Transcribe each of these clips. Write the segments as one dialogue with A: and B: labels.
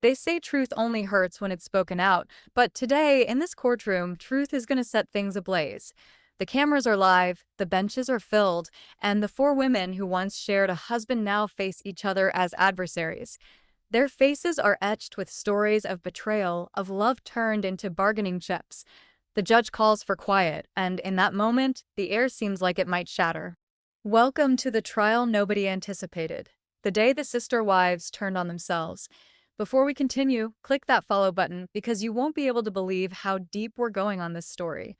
A: They say truth only hurts when it's spoken out, but today, in this courtroom, truth is going to set things ablaze. The cameras are live, the benches are filled, and the four women who once shared a husband now face each other as adversaries. Their faces are etched with stories of betrayal, of love turned into bargaining chips. The judge calls for quiet, and in that moment, the air seems like it might shatter. Welcome to the trial nobody anticipated. The day the sister wives turned on themselves. Before we continue, click that follow button because you won't be able to believe how deep we're going on this story.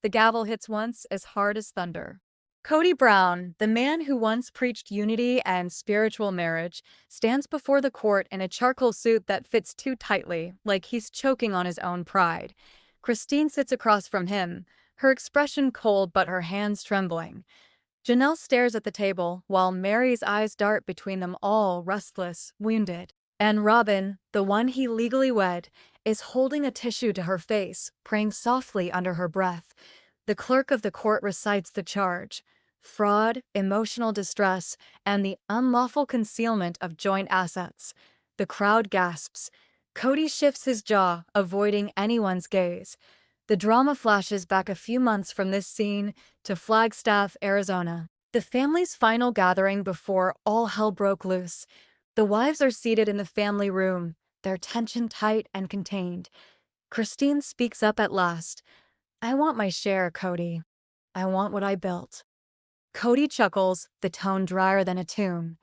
A: The gavel hits once as hard as thunder. Kody Brown, the man who once preached unity and spiritual marriage, stands before the court in a charcoal suit that fits too tightly, like he's choking on his own pride. Christine sits across from him, her expression cold but her hands trembling. Janelle stares at the table, while Meri's eyes dart between them all, restless, wounded. And Robyn, the one he legally wed, is holding a tissue to her face, praying softly under her breath. The clerk of the court recites the charge: fraud, emotional distress, and the unlawful concealment of joint assets. The crowd gasps. Kody shifts his jaw, avoiding anyone's gaze. The drama flashes back a few months from this scene to Flagstaff, Arizona. The family's final gathering before all hell broke loose. The wives are seated in the family room, their tension tight and contained. Christine speaks up at last. "I want my share, Kody. I want what I built." Kody chuckles, the tone drier than a tune.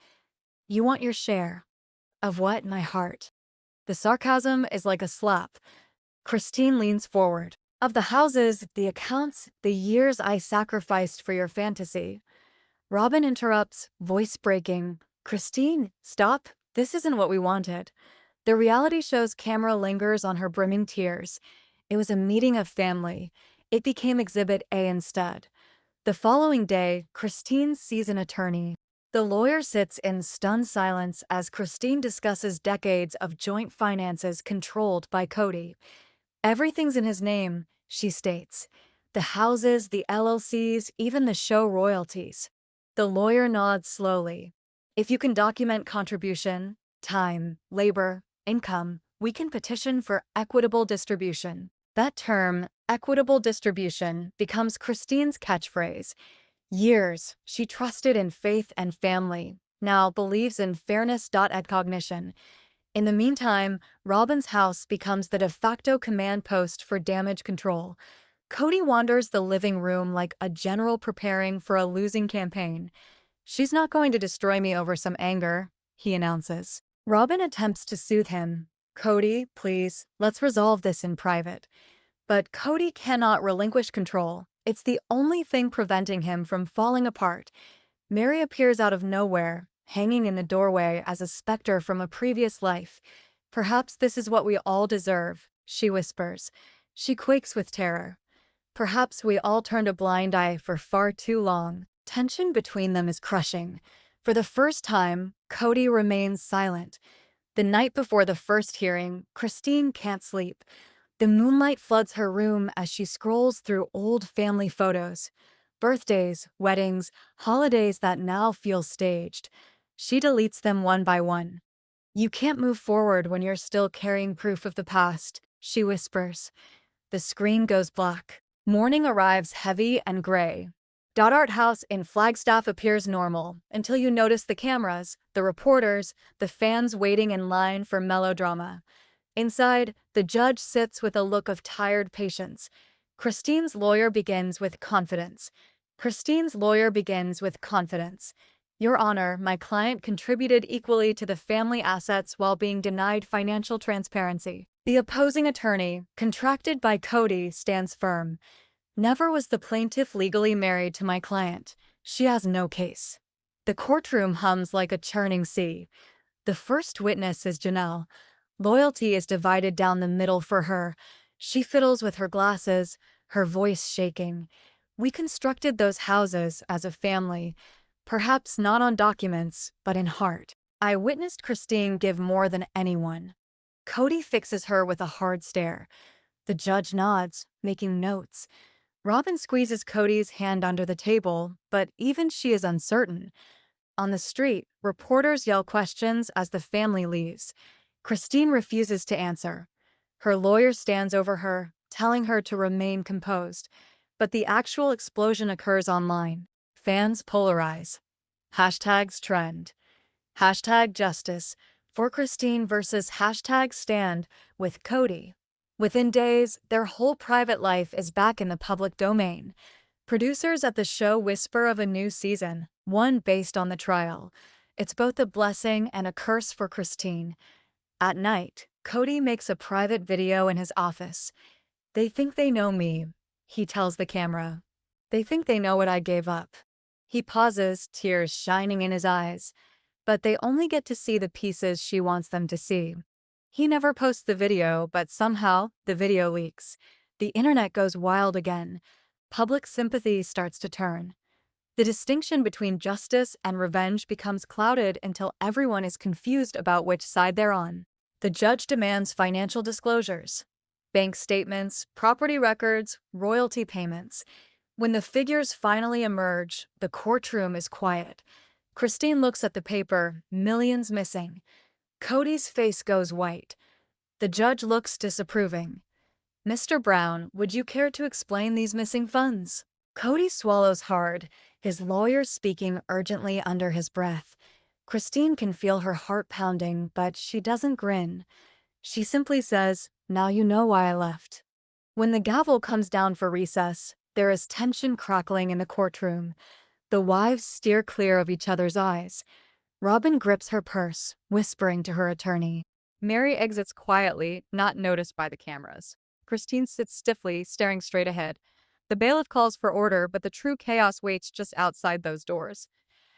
A: "You want your share. Of what? My heart." The sarcasm is like a slap. Christine leans forward. "Of the houses, the accounts, the years I sacrificed for your fantasy." Robyn interrupts, voice breaking. "Christine, stop. This isn't what we wanted." The reality show's camera lingers on her brimming tears. It was a meeting of family. It became Exhibit A instead. The following day, Christine sees an attorney. The lawyer sits in stunned silence as Christine discusses decades of joint finances controlled by Kody. "Everything's in his name," she states. "The houses, the LLCs, even the show royalties." The lawyer nods slowly. "If you can document contribution, time, labor, income, we can petition for equitable distribution." That term, equitable distribution, becomes Christine's catchphrase. Years she trusted in faith and family, now believes in fairness. At cognition. In the meantime, Robyn's house becomes the de facto command post for damage control. Kody wanders the living room like a general preparing for a losing campaign. "She's not going to destroy me over some anger," he announces. Robyn attempts to soothe him. "Kody, please, let's resolve this in private." But Kody cannot relinquish control. It's the only thing preventing him from falling apart. Meri appears out of nowhere, hanging in the doorway as a specter from a previous life. "Perhaps this is what we all deserve," she whispers. She quakes with terror. "Perhaps we all turned a blind eye for far too long." Tension between them is crushing. For the first time, Kody remains silent. The night before the first hearing, Christine can't sleep. The moonlight floods her room as she scrolls through old family photos. Birthdays, weddings, holidays that now feel staged. She deletes them one by one. "You can't move forward when you're still carrying proof of the past," she whispers. The screen goes black. Morning arrives heavy and gray. Art House in Flagstaff appears normal until you notice the cameras, the reporters, the fans waiting in line for melodrama. Inside, the judge sits with a look of tired patience. Christine's lawyer begins with confidence. "Your Honor, my client contributed equally to the family assets while being denied financial transparency." The opposing attorney, contracted by Kody, stands firm. "Never was the plaintiff legally married to my client. She has no case." The courtroom hums like a churning sea. The first witness is Janelle. Loyalty is divided down the middle for her. She fiddles with her glasses, her voice shaking. "We constructed those houses as a family, perhaps not on documents, but in heart. I witnessed Christine give more than anyone." Kody fixes her with a hard stare. The judge nods, making notes. Robyn squeezes Kody's hand under the table, but even she is uncertain. On the street, reporters yell questions as the family leaves. Christine refuses to answer. Her lawyer stands over her, telling her to remain composed. But the actual explosion occurs online. Fans polarize. Hashtags trend. Hashtag justice for Christine versus hashtag stand with Kody. Within days, their whole private life is back in the public domain. Producers at the show whisper of a new season, one based on the trial. It's both a blessing and a curse for Christine. At night, Kody makes a private video in his office. "They think they know me," he tells the camera. "They think they know what I gave up." He pauses, tears shining in his eyes. But they only get to see the pieces she wants them to see. He never posts the video, but somehow the video leaks. The internet goes wild again. Public sympathy starts to turn. The distinction between justice and revenge becomes clouded until everyone is confused about which side they're on. The judge demands financial disclosures. Bank statements, property records, royalty payments. When the figures finally emerge, the courtroom is quiet. Christine looks at the paper, millions missing. Kody's face goes white. The judge looks disapproving. "Mr. Brown, would you care to explain these missing funds?" Kody swallows hard, his lawyer speaking urgently under his breath. Christine can feel her heart pounding, but she doesn't grin. She simply says, "Now you know why I left." When the gavel comes down for recess, there is tension crackling in the courtroom. The wives steer clear of each other's eyes. Robyn grips her purse, whispering to her attorney. Meri exits quietly, not noticed by the cameras. Christine sits stiffly, staring straight ahead. The bailiff calls for order, but the true chaos waits just outside those doors.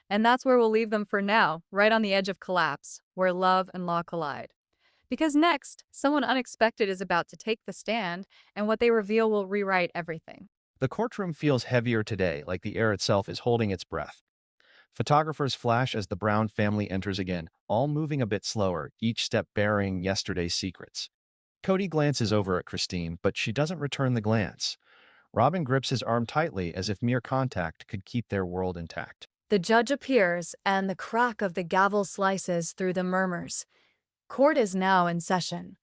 A: And that's where we'll leave them for now, right on the edge of collapse, where love and law collide. Because next, someone unexpected is about to take the stand, and what they reveal will rewrite everything.
B: The courtroom feels heavier today, like the air itself is holding its breath. Photographers flash as the Brown family enters again, all moving a bit slower, each step burying yesterday's secrets. Kody glances over at Christine, but she doesn't return the glance. Robyn grips his arm tightly as if mere contact could keep their world intact.
A: The judge appears, and the crack of the gavel slices through the murmurs. Court is now in session.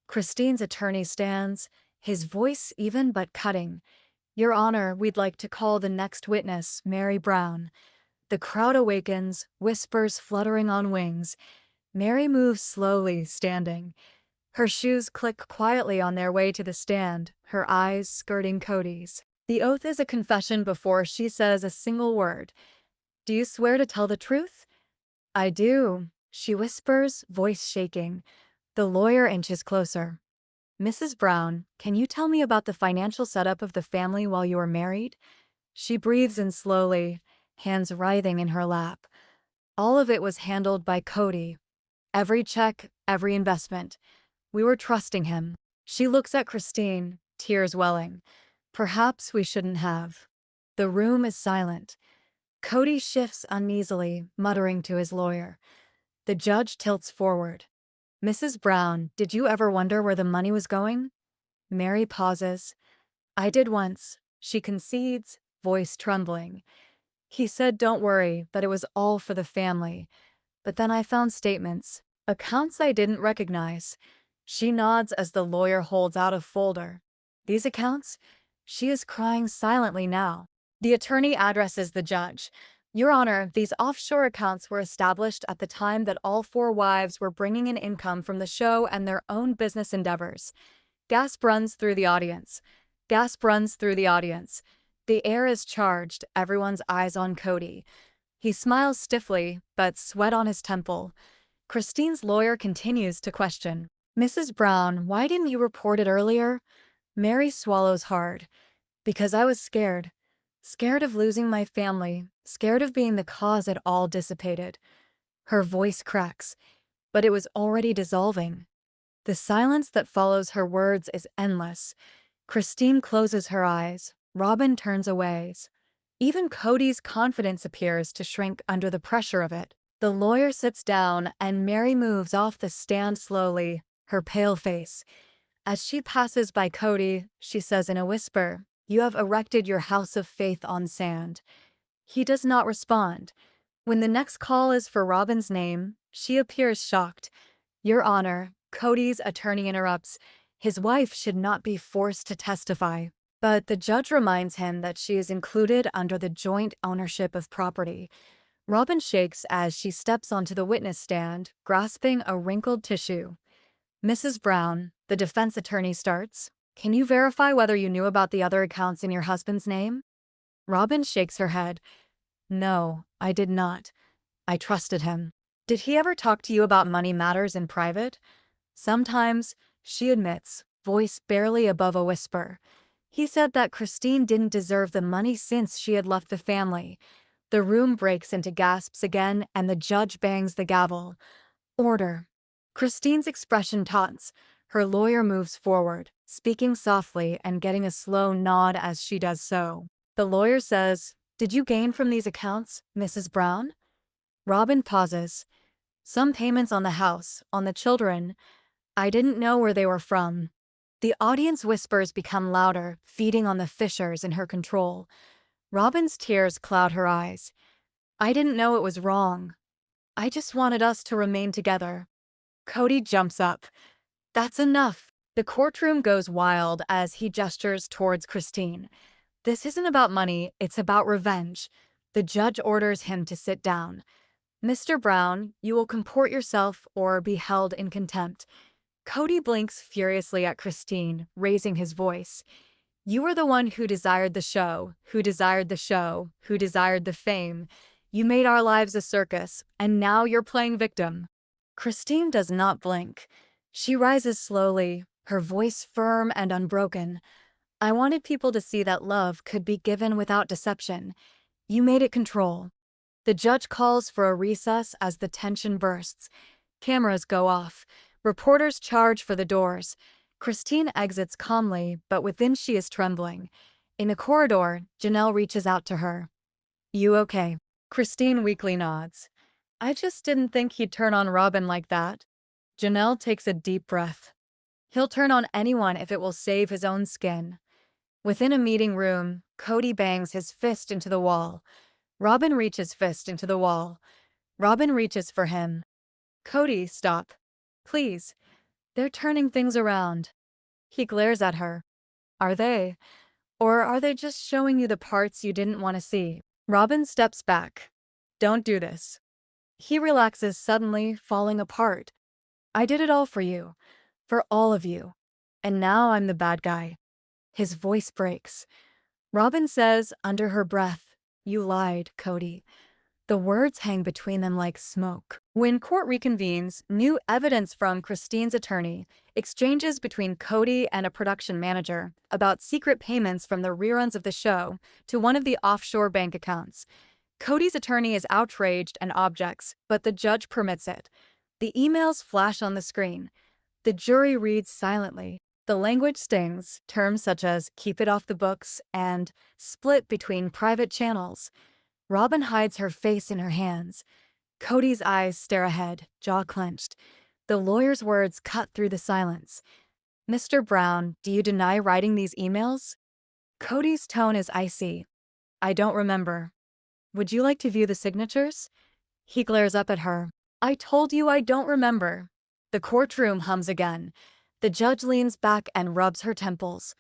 A: Christine's attorney stands, his voice even but cutting. "Your Honor, we'd like to call the next witness, Meri Brown." The crowd awakens, whispers fluttering on wings. Meri moves slowly, standing. Her shoes click quietly on their way to the stand, her eyes skirting Kody's. The oath is a confession before she says a single word. "Do you swear to tell the truth?" "I do," she whispers, voice shaking. The lawyer inches closer. "Mrs. Brown, can you tell me about the financial setup of the family while you were married?" She breathes in slowly, hands writhing in her lap. "All of it was handled by Kody. Every check, every investment. We were trusting him." She looks at Christine, tears welling. "Perhaps we shouldn't have." The room is silent. Kody shifts uneasily, muttering to his lawyer. The judge tilts forward. "Mrs. Brown, did you ever wonder where the money was going?" Meri pauses. "I did once," she concedes, voice trembling. "He said don't worry, that it was all for the family. But then I found statements, accounts I didn't recognize." She nods as the lawyer holds out a folder. "These accounts?" She is crying silently now. The attorney addresses the judge. "Your Honor, these offshore accounts were established at the time that all four wives were bringing in income from the show and their own business endeavors." Gasp runs through the audience. Gasp runs through the audience. The air is charged, everyone's eyes on Kody. He smiles stiffly, but sweat on his temple. Christine's lawyer continues to question. "Mrs. Brown, why didn't you report it earlier?" Meri swallows hard. "Because I was scared. Scared of losing my family, scared of being the cause it all dissipated." Her voice cracks, but it was already dissolving. The silence that follows her words is endless. Christine closes her eyes. Robyn turns away. Even Kody's confidence appears to shrink under the pressure of it. The lawyer sits down, and Meri moves off the stand slowly, her pale face. As she passes by Kody, she says in a whisper, "You have erected your house of faith on sand." He does not respond. When the next call is for Robyn's name, she appears shocked. Your Honor, Kody's attorney interrupts. His wife should not be forced to testify. But the judge reminds him that she is included under the joint ownership of property. Robyn shakes as she steps onto the witness stand, grasping a wrinkled tissue. Mrs. Brown, the defense attorney starts. Can you verify whether you knew about the other accounts in your husband's name? Robyn shakes her head. No, I did not. I trusted him. Did he ever talk to you about money matters in private? Sometimes, she admits, voice barely above a whisper. He said that Christine didn't deserve the money since she had left the family. The room breaks into gasps again, and the judge bangs the gavel. Order. Christine's expression taunts. Her lawyer moves forward, speaking softly and getting a slow nod as she does so. The lawyer says, "Did you gain from these accounts, Mrs. Brown?" Robyn pauses. "Some payments on the house, on the children. I didn't know where they were from." The audience whispers become louder, feeding on the fissures in her control. Robyn's tears cloud her eyes. "I didn't know it was wrong. I just wanted us to remain together." Kody jumps up. "That's enough." The courtroom goes wild as he gestures towards Christine. "This isn't about money, it's about revenge." The judge orders him to sit down. "Mr. Brown, you will comport yourself or be held in contempt." Kody blinks furiously at Christine, raising his voice. "You were the one who desired the show, who desired the show, who desired the fame. You made our lives a circus, and now you're playing victim." Christine does not blink. She rises slowly, her voice firm and unbroken. "I wanted people to see that love could be given without deception. You made it control." The judge calls for a recess as the tension bursts. Cameras go off. Reporters charge for the doors. Christine exits calmly, but within she is trembling. In the corridor, Janelle reaches out to her. "You okay?" Christine weakly nods. "I just didn't think he'd turn on Robyn like that." Janelle takes a deep breath. "He'll turn on anyone if it will save his own skin." Within a meeting room, Kody bangs his fist into the wall. Robyn reaches fist into the wall. Robyn reaches for him. "Kody, stop. Please. They're turning things around." He glares at her. "Are they? Or are they just showing you the parts you didn't want to see?" Robyn steps back. "Don't do this." He relaxes suddenly, falling apart. "I did it all for you. For all of you. And now I'm the bad guy." His voice breaks. Robyn says, under her breath, "You lied, Kody." The words hang between them like smoke. When court reconvenes, new evidence from Christine's attorney, exchanges between Kody and a production manager about secret payments from the reruns of the show to one of the offshore bank accounts. Kody's attorney is outraged and objects, but the judge permits it. The emails flash on the screen. The jury reads silently. The language stings, terms such as "keep it off the books" and "split between private channels." Robyn hides her face in her hands. Kody's eyes stare ahead, jaw clenched. The lawyer's words cut through the silence. "Mr. Brown, do you deny writing these emails?" Kody's tone is icy. "I don't remember." "Would you like to view the signatures?" He glares up at her. "I told you I don't remember." The courtroom hums again. The judge leans back and rubs her temples.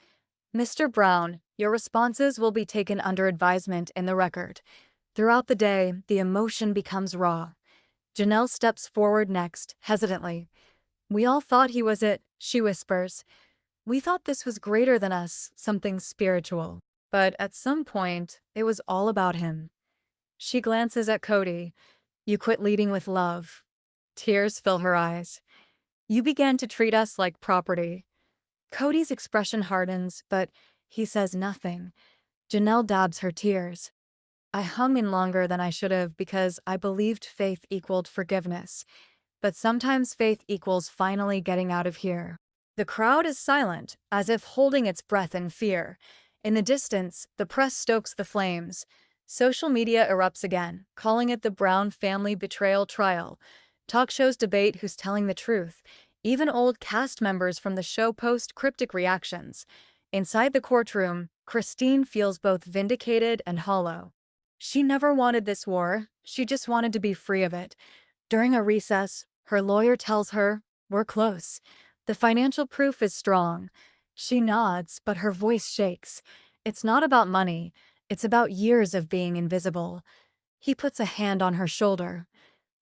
A: "Mr. Brown, your responses will be taken under advisement in the record." Throughout the day, the emotion becomes raw. Janelle steps forward next, hesitantly. "We all thought he was it," she whispers. "We thought this was greater than us, something spiritual. But at some point, it was all about him." She glances at Kody. "You quit leading with love." Tears fill her eyes. "You began to treat us like property." Kody's expression hardens, but he says nothing. Janelle dabs her tears. "I hung in longer than I should have because I believed faith equaled forgiveness. But sometimes faith equals finally getting out of here." The crowd is silent, as if holding its breath in fear. In the distance, the press stokes the flames. Social media erupts again, calling it the Brown family betrayal trial. Talk shows debate who's telling the truth. Even old cast members from the show post cryptic reactions. Inside the courtroom, Christine feels both vindicated and hollow. She never wanted this war, she just wanted to be free of it. During a recess, her lawyer tells her, We're close. The financial proof is strong. She nods, but her voice shakes. It's not about money. It's about years of being invisible. He puts a hand on her shoulder.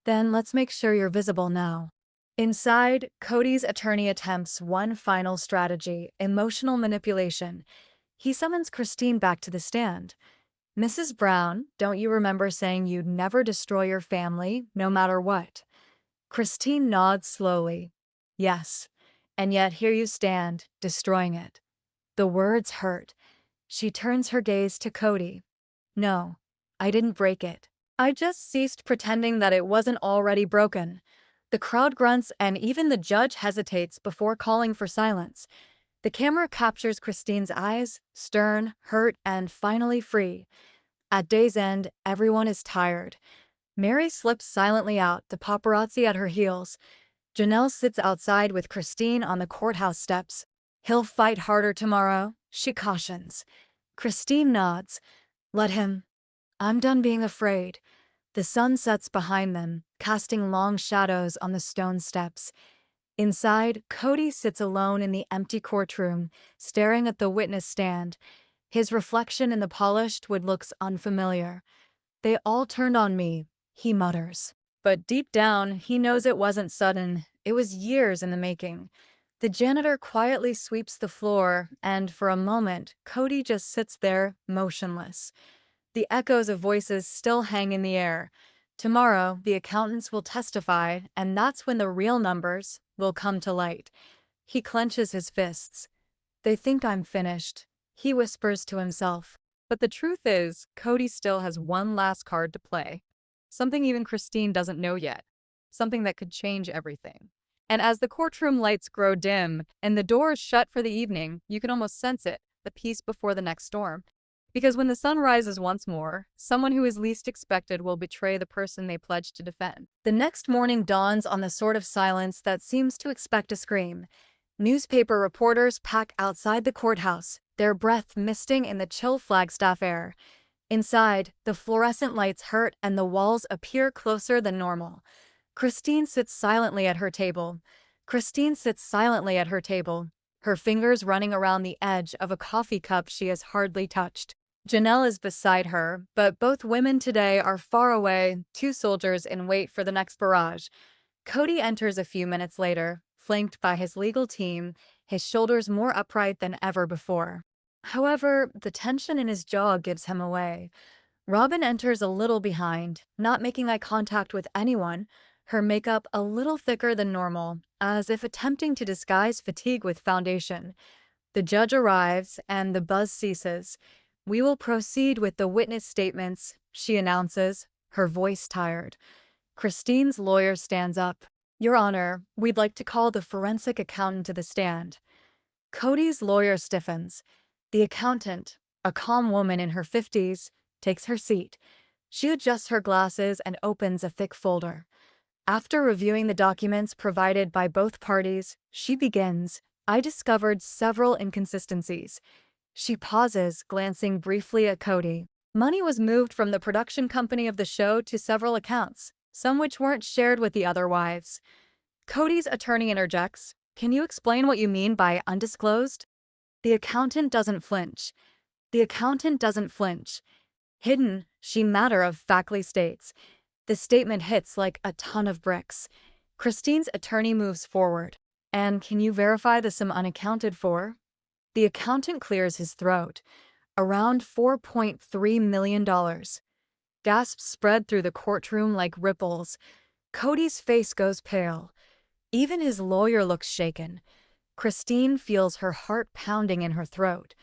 A: Then let's make sure you're visible now. Inside, Kody's attorney attempts one final strategy, emotional manipulation. He summons Christine back to the stand. Mrs. Brown, don't you remember saying you'd never destroy your family, no matter what? Christine nods slowly. Yes. And yet here you stand, destroying it. The words hurt. She turns her gaze to Kody. No, I didn't break it. I just ceased pretending that it wasn't already broken. The crowd grunts and even the judge hesitates before calling for silence. The camera captures Christine's eyes, stern, hurt, and finally free. At day's end, everyone is tired. Meri slips silently out, the paparazzi at her heels. Janelle sits outside with Christine on the courthouse steps. He'll fight harder tomorrow, she cautions. Christine nods. Let him. I'm done being afraid. The sun sets behind them, casting long shadows on the stone steps. Inside, Kody sits alone in the empty courtroom, staring at the witness stand. His reflection in the polished wood looks unfamiliar. They all turned on me, he mutters. But deep down, he knows it wasn't sudden. It was years in the making. The janitor quietly sweeps the floor, and for a moment, Kody just sits there, motionless. The echoes of voices still hang in the air. Tomorrow, the accountants will testify, and that's when the real numbers will come to light. He clenches his fists. They think I'm finished, he whispers to himself. But the truth is, Kody still has one last card to play. Something even Christine doesn't know yet. Something that could change everything. And as the courtroom lights grow dim and the doors shut for the evening, you can almost sense it, the peace before the next storm. Because when the sun rises once more, someone who is least expected will betray the person they pledged to defend. The next morning dawns on the sort of silence that seems to expect a scream. Newspaper reporters pack outside the courthouse, their breath misting in the chill Flagstaff air. Inside, the fluorescent lights hurt and the walls appear closer than normal. Christine sits silently at her table. Christine sits silently at her table, her fingers running around the edge of a coffee cup she has hardly touched. Janelle is beside her, but both women today are far away, two soldiers in wait for the next barrage. Kody enters a few minutes later, flanked by his legal team, his shoulders more upright than ever before. However, the tension in his jaw gives him away. Robyn enters a little behind, not making eye contact with anyone, her makeup a little thicker than normal, as if attempting to disguise fatigue with foundation. The judge arrives, and the buzz ceases. We will proceed with the witness statements, she announces, her voice tired. Christine's lawyer stands up. Your Honor, we'd like to call the forensic accountant to the stand. Kody's lawyer stiffens. The accountant, a calm woman in her 50s, takes her seat. She adjusts her glasses and opens a thick folder. After reviewing the documents provided by both parties, she begins. I discovered several inconsistencies. She pauses, glancing briefly at Kody. Money was moved from the production company of the show to several accounts, some which weren't shared with the other wives. Kody's attorney interjects. Can you explain what you mean by undisclosed? The accountant doesn't flinch. The accountant doesn't flinch. Hidden, she matter-of-factly states. The statement hits like a ton of bricks. Christine's attorney moves forward. And can you verify the sum unaccounted for? The accountant clears his throat. Around $4.3 million. Gasps spread through the courtroom like ripples. Kody's face goes pale. Even his lawyer looks shaken. Christine feels her heart pounding in her throat.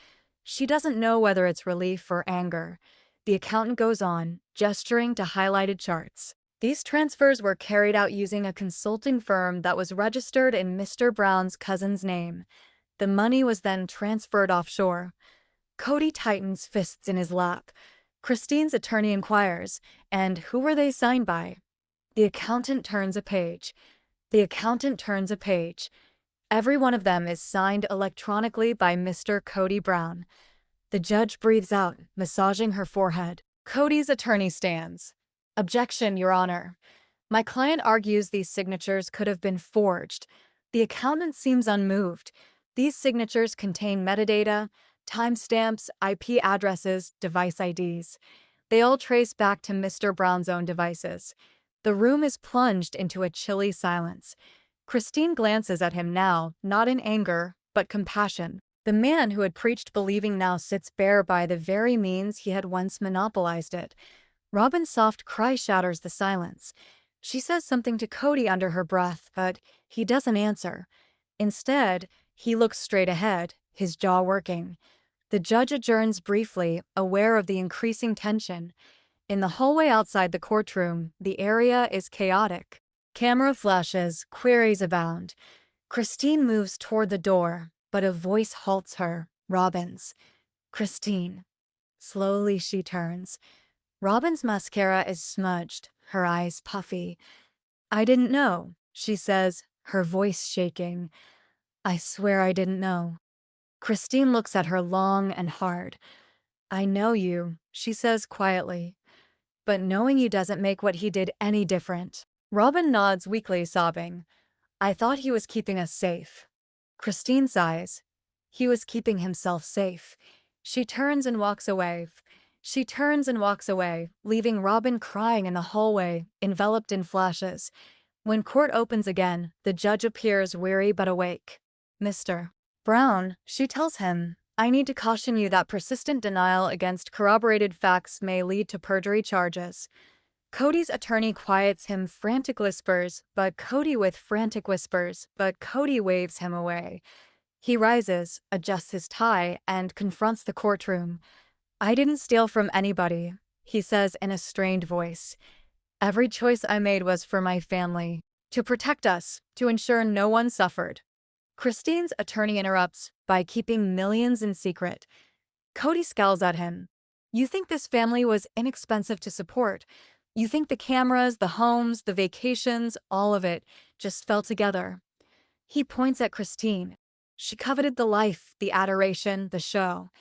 A: She doesn't know whether it's relief or anger. The accountant goes on, gesturing to highlighted charts. These transfers were carried out using a consulting firm that was registered in Mr. Brown's cousin's name. The money was then transferred offshore. Kody tightens fists in his lap. Christine's attorney inquires, and who were they signed by? The accountant turns a page. The accountant turns a page. Every one of them is signed electronically by Mr. Kody Brown. The judge breathes out, massaging her forehead. Kody's attorney stands. Objection, Your Honor. My client argues these signatures could have been forged. The accountant seems unmoved. These signatures contain metadata, timestamps, IP addresses, device IDs. They all trace back to Mr. Brown's own devices. The room is plunged into a chilly silence. Christine glances at him now, not in anger, but compassion. The man who had preached believing now sits bare by the very means he had once monopolized it. Robyn's soft cry shatters the silence. She says something to Kody under her breath, but he doesn't answer. Instead, he looks straight ahead, his jaw working. The judge adjourns briefly, aware of the increasing tension. In the hallway outside the courtroom, the area is chaotic. Camera flashes, queries abound. Christine moves toward the door, but a voice halts her, Robyn's. Christine. Slowly she turns. Robyn's mascara is smudged, her eyes puffy. I didn't know, she says, her voice shaking. I swear I didn't know. Christine looks at her long and hard. I know you, she says quietly. But knowing you doesn't make what he did any different. Robyn nods weakly, sobbing. I thought he was keeping us safe. Christine sighs. He was keeping himself safe. She turns and walks away. Leaving Robyn crying in the hallway, enveloped in flashes. When court opens again, the judge appears weary but awake. Mr. Brown, she tells him, I need to caution you that persistent denial against corroborated facts may lead to perjury charges. Kody's attorney quiets him, frantic whispers, but Kody waves him away. He rises, adjusts his tie, and confronts the courtroom. I didn't steal from anybody, he says in a strained voice. Every choice I made was for my family, to protect us, to ensure no one suffered. Christine's attorney interrupts by keeping millions in secret. Kody scowls at him. You think this family was inexpensive to support. You think the cameras, the homes, the vacations, all of it just fell together. He points at Christine. She coveted the life, the adoration, the show.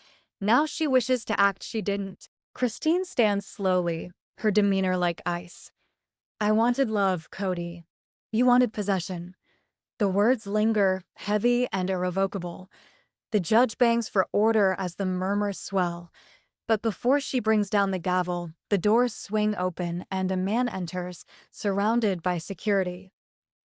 A: Now she wishes to act she didn't. Christine stands slowly, her demeanor like ice. I wanted love, Kody. You wanted possession. The words linger, heavy and irrevocable. The judge bangs for order as the murmurs swell. But before she brings down the gavel, the doors swing open and a man enters, surrounded by security.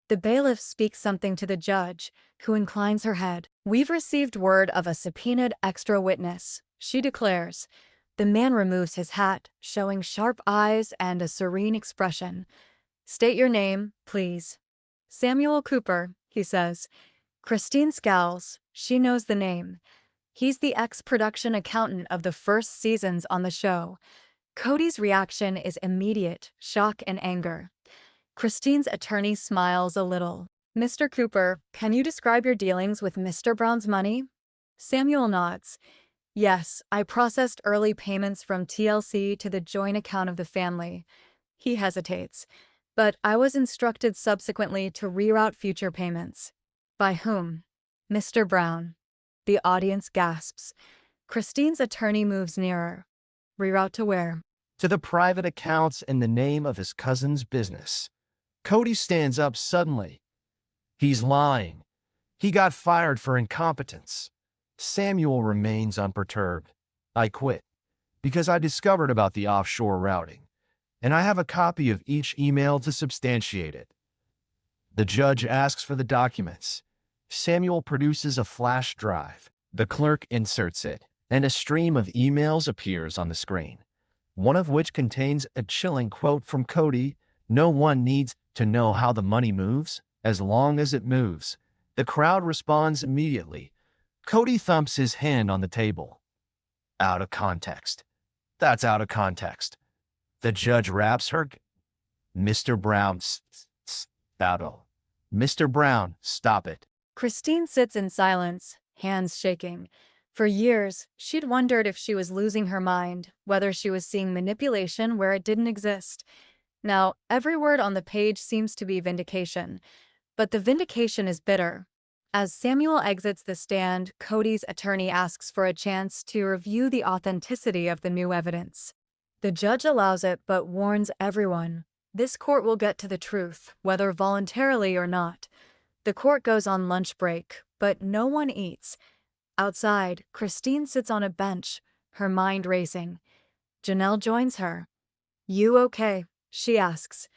A: The bailiff speaks something to the judge, who inclines her head. We've received word of a subpoenaed extra witness, she declares. The man removes his hat, showing sharp eyes and a serene expression. State your name, please. Samuel Cooper, he says. Christine scowls. She knows the name. He's the ex-production accountant of the first seasons on the show. Kody's reaction is immediate, shock and anger. Christine's attorney smiles a little. Mr. Cooper, can you describe your dealings with Mr. Brown's money? Samuel nods. Yes, I processed early payments from TLC to the joint account of the family. He hesitates. But I was instructed subsequently to reroute future payments. By whom? Mr. Brown. The audience gasps. Christine's attorney moves nearer. Reroute to where?
B: To the private accounts in the name of his cousin's business. Kody stands up suddenly. He's lying. He got fired for incompetence. Samuel remains unperturbed. I quit because I discovered about the offshore routing, and I have a copy of each email to substantiate it. The judge asks for the documents. Samuel produces a flash drive. The clerk inserts it, and a stream of emails appears on the screen, one of which contains a chilling quote from Kody. No one needs to know how the money moves, as long as it moves. The crowd responds immediately. Kody thumps his hand on the table. Out of context. That's out of context. The judge raps her. Mr. Brown, battle. Mr. Brown, stop it.
A: Christine sits in silence, hands shaking. For years, she'd wondered if she was losing her mind, whether she was seeing manipulation where it didn't exist. Now, every word on the page seems to be vindication. But the vindication is bitter. As Samuel exits the stand, Kody's attorney asks for a chance to review the authenticity of the new evidence. The judge allows it but warns everyone. This court will get to the truth, whether voluntarily or not. The court goes on lunch break, but no one eats. Outside, Christine sits on a bench, her mind racing. Janelle joins her. "You okay?" she asks.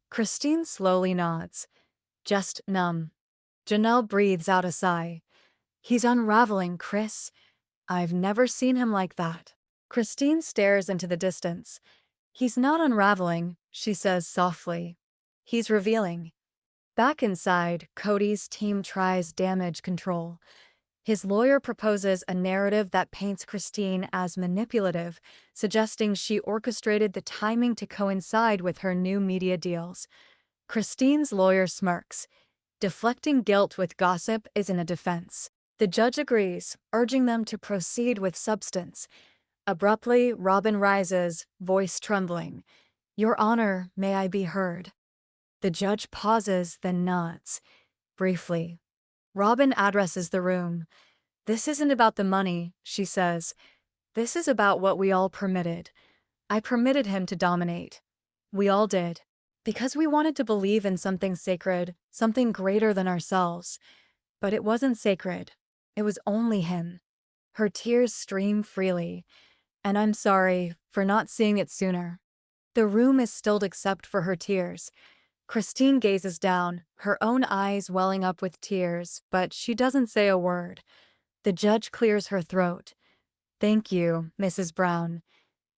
A: Christine slowly nods. "Just numb." Janelle breathes out a sigh. "He's unraveling, Chris. I've never seen him like that." Christine stares into the distance. "He's not unraveling," she says softly. "He's revealing." Back inside, Kody's team tries damage control. His lawyer proposes a narrative that paints Christine as manipulative, suggesting she orchestrated the timing to coincide with her new media deals. Christine's lawyer smirks. Deflecting guilt with gossip isn't a defense. The judge agrees, urging them to proceed with substance. Abruptly, Robyn rises, voice trembling. "Your Honor, may I be heard?" The judge pauses, then nods. Briefly, Robyn addresses the room. "This isn't about the money," she says. "This is about what we all permitted. I permitted him to dominate. We all did. Because we wanted to believe in something sacred, something greater than ourselves. But it wasn't sacred. It was only him." Her tears stream freely. "And I'm sorry for not seeing it sooner." The room is stilled except for her tears. Christine gazes down, her own eyes welling up with tears, but she doesn't say a word. The judge clears her throat. "Thank you, Mrs. Brown.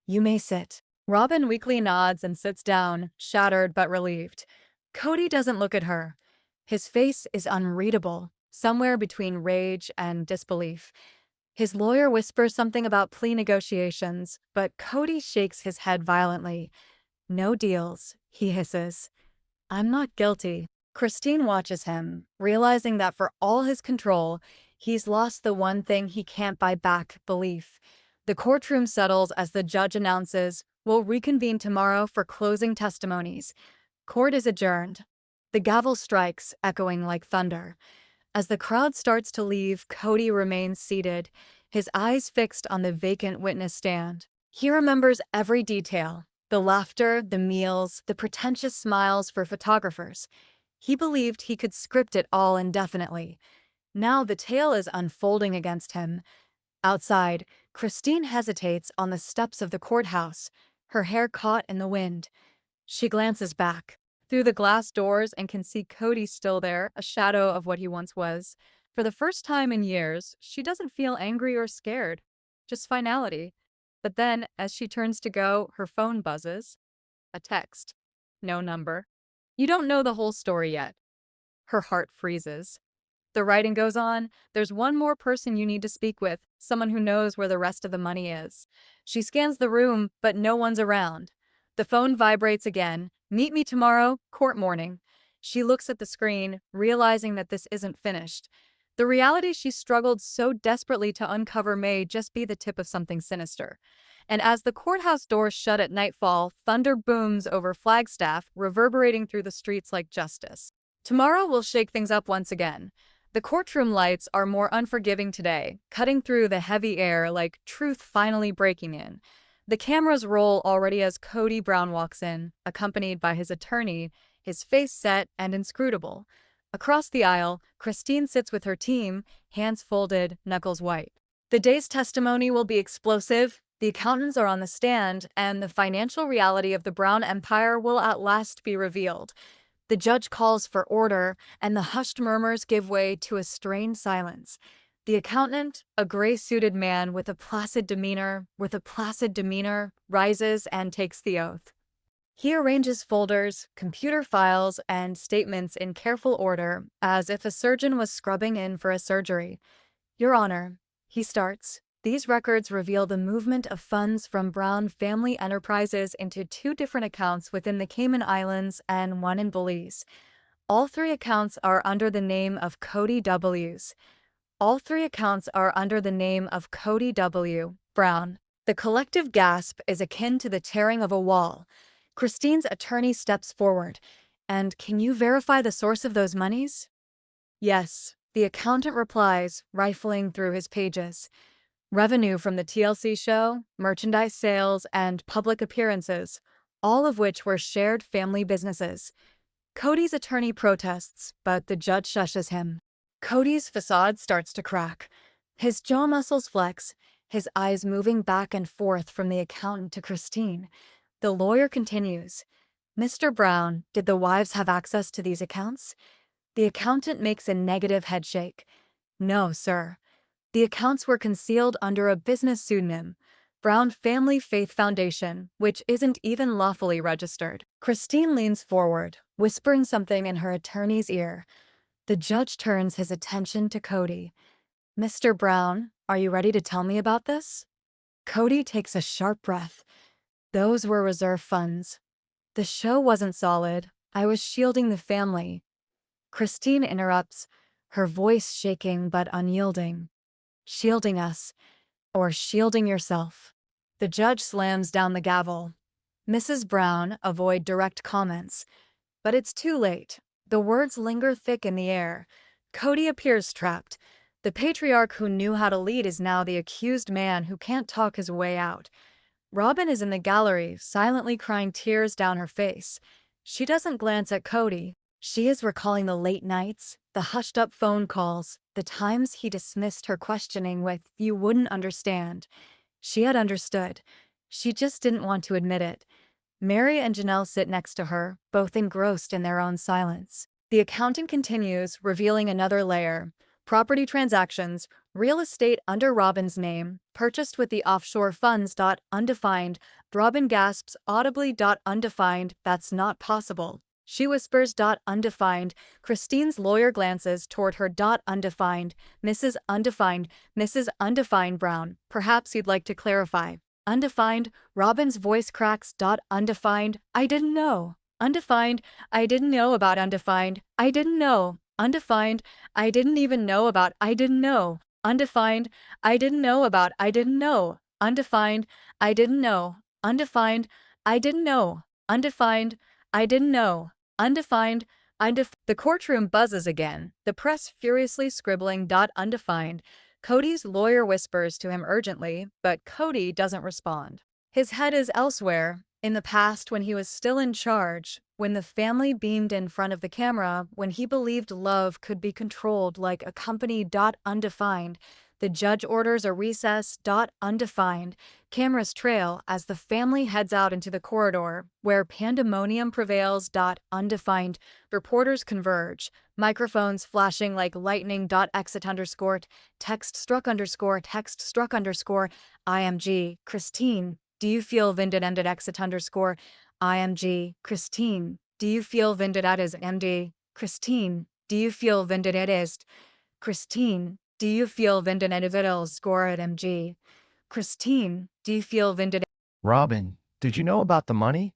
A: You may sit." Robyn weakly nods and sits down, shattered but relieved. Kody doesn't look at her. His face is unreadable, somewhere between rage and disbelief. His lawyer whispers something about plea negotiations, but Kody shakes his head violently. "No deals," he hisses. "I'm not guilty." Christine watches him, realizing that for all his control, he's lost the one thing he can't buy back: belief. The courtroom settles as the judge announces, "We'll reconvene tomorrow for closing testimonies." Court is adjourned. The gavel strikes, echoing like thunder. As the crowd starts to leave, Kody remains seated, his eyes fixed on the vacant witness stand. He remembers every detail: the laughter, the meals, the pretentious smiles for photographers. He believed he could script it all indefinitely. Now the tale is unfolding against him. Outside, Christine hesitates on the steps of the courthouse, her hair caught in the wind. She glances back through the glass doors and can see Kody still there, a shadow of what he once was. For the first time in years, she doesn't feel angry or scared, just finality. But then, as she turns to go, her phone buzzes. A text. No number. "You don't know the whole story yet." Her heart freezes. The writing goes on. "There's one more person you need to speak with, someone who knows where the rest of the money is." She scans the room, but no one's around. The phone vibrates again. "Meet me tomorrow, court morning." She looks at the screen, realizing that this isn't finished. The reality she struggled so desperately to uncover may just be the tip of something sinister. And as the courthouse doors shut at nightfall, thunder booms over Flagstaff, reverberating through the streets like justice. Tomorrow will shake things up once again. The courtroom lights are more unforgiving today, cutting through the heavy air like truth finally breaking in. The cameras roll already as Kody Brown walks in, accompanied by his attorney, his face set and inscrutable. Across the aisle, Christine sits with her team, hands folded, knuckles white. The day's testimony will be explosive. The accountants are on the stand, and the financial reality of the Brown Empire will at last be revealed. The judge calls for order, and the hushed murmurs give way to a strained silence. The accountant, a gray-suited man with a placid demeanor, rises and takes the oath. He arranges folders, computer files, and statements in careful order, as if a surgeon was scrubbing in for a surgery. "Your Honor," he starts, "these records reveal the movement of funds from Brown Family Enterprises into two different accounts within the Cayman Islands and one in Belize. All three accounts are under the name of Kody W. Brown." The collective gasp is akin to the tearing of a wall. Christine's attorney steps forward. "And can you verify the source of those monies?" "Yes," the accountant replies, rifling through his pages. "Revenue from the TLC show, merchandise sales, and public appearances, all of which were shared family businesses." Kody's attorney protests, but the judge shushes him. Kody's facade starts to crack. His jaw muscles flex, his eyes moving back and forth from the accountant to Christine. The lawyer continues. Mr. Brown, did the wives have access to these accounts? The accountant makes a negative headshake. No, sir. The accounts were concealed under a business pseudonym, Brown Family Faith Foundation, which isn't even lawfully registered. Christine leans forward, whispering something in her attorney's ear. The judge turns his attention to Kody. Mr. Brown, are you ready to tell me about this? Kody takes a sharp breath. Those were reserve funds. The show wasn't solid. I was shielding the family. Christine interrupts, her voice shaking but unyielding. Shielding us, or shielding yourself. The judge slams down the gavel. Mrs. Brown, avoid direct comments. But it's too late. The words linger thick in the air. Kody appears trapped. The patriarch who knew how to lead is now the accused man who can't talk his way out. Robyn is in the gallery, silently crying tears down her face. She doesn't glance at Kody. She is recalling the late nights, the hushed-up phone calls, the times he dismissed her questioning with, "You wouldn't understand." She had understood. She just didn't want to admit it. Meri and Janelle sit next to her, both engrossed in their own silence. The accountant continues, revealing another layer. Property transactions, real estate under Robyn's name, purchased with the offshore funds. Undefined. Robyn gasps audibly. Undefined. That's not possible. She whispers. Undefined. Christine's lawyer glances toward her. Undefined. Mrs. Undefined. Mrs. Undefined Brown. Perhaps you'd like to clarify. Undefined. Robyn's voice cracks. Undefined. I didn't know. Undefined. I didn't know about undefined. I didn't know. Undefined. I didn't even know about. I didn't know. Undefined. I didn't know about. I didn't know. Undefined. I didn't know. Undefined. I didn't know. Undefined. I didn't know. Undefined. The courtroom buzzes again, the press furiously scribbling. Undefined. Kody's lawyer whispers to him urgently, but Kody doesn't respond. His head is elsewhere, in the past when he was still in charge, when the family beamed in front of the camera, when he believed love could be controlled like a company. Undefined. The judge orders a recess. Undefined. Cameras trail as the family heads out into the corridor, where pandemonium prevails. Undefined. Reporters converge, microphones flashing like lightning. Exit underscore, text struck underscore, text struck underscore, IMG, Christine. Do you feel vindicated? Exit underscore, IMG, Christine. Do you feel vindicated? As MD, Christine. Do you feel vindicated? Christine. Do you feel vindicated? Score at MG. Christine. Do you feel vindicated?
B: Robyn, did you know about the money?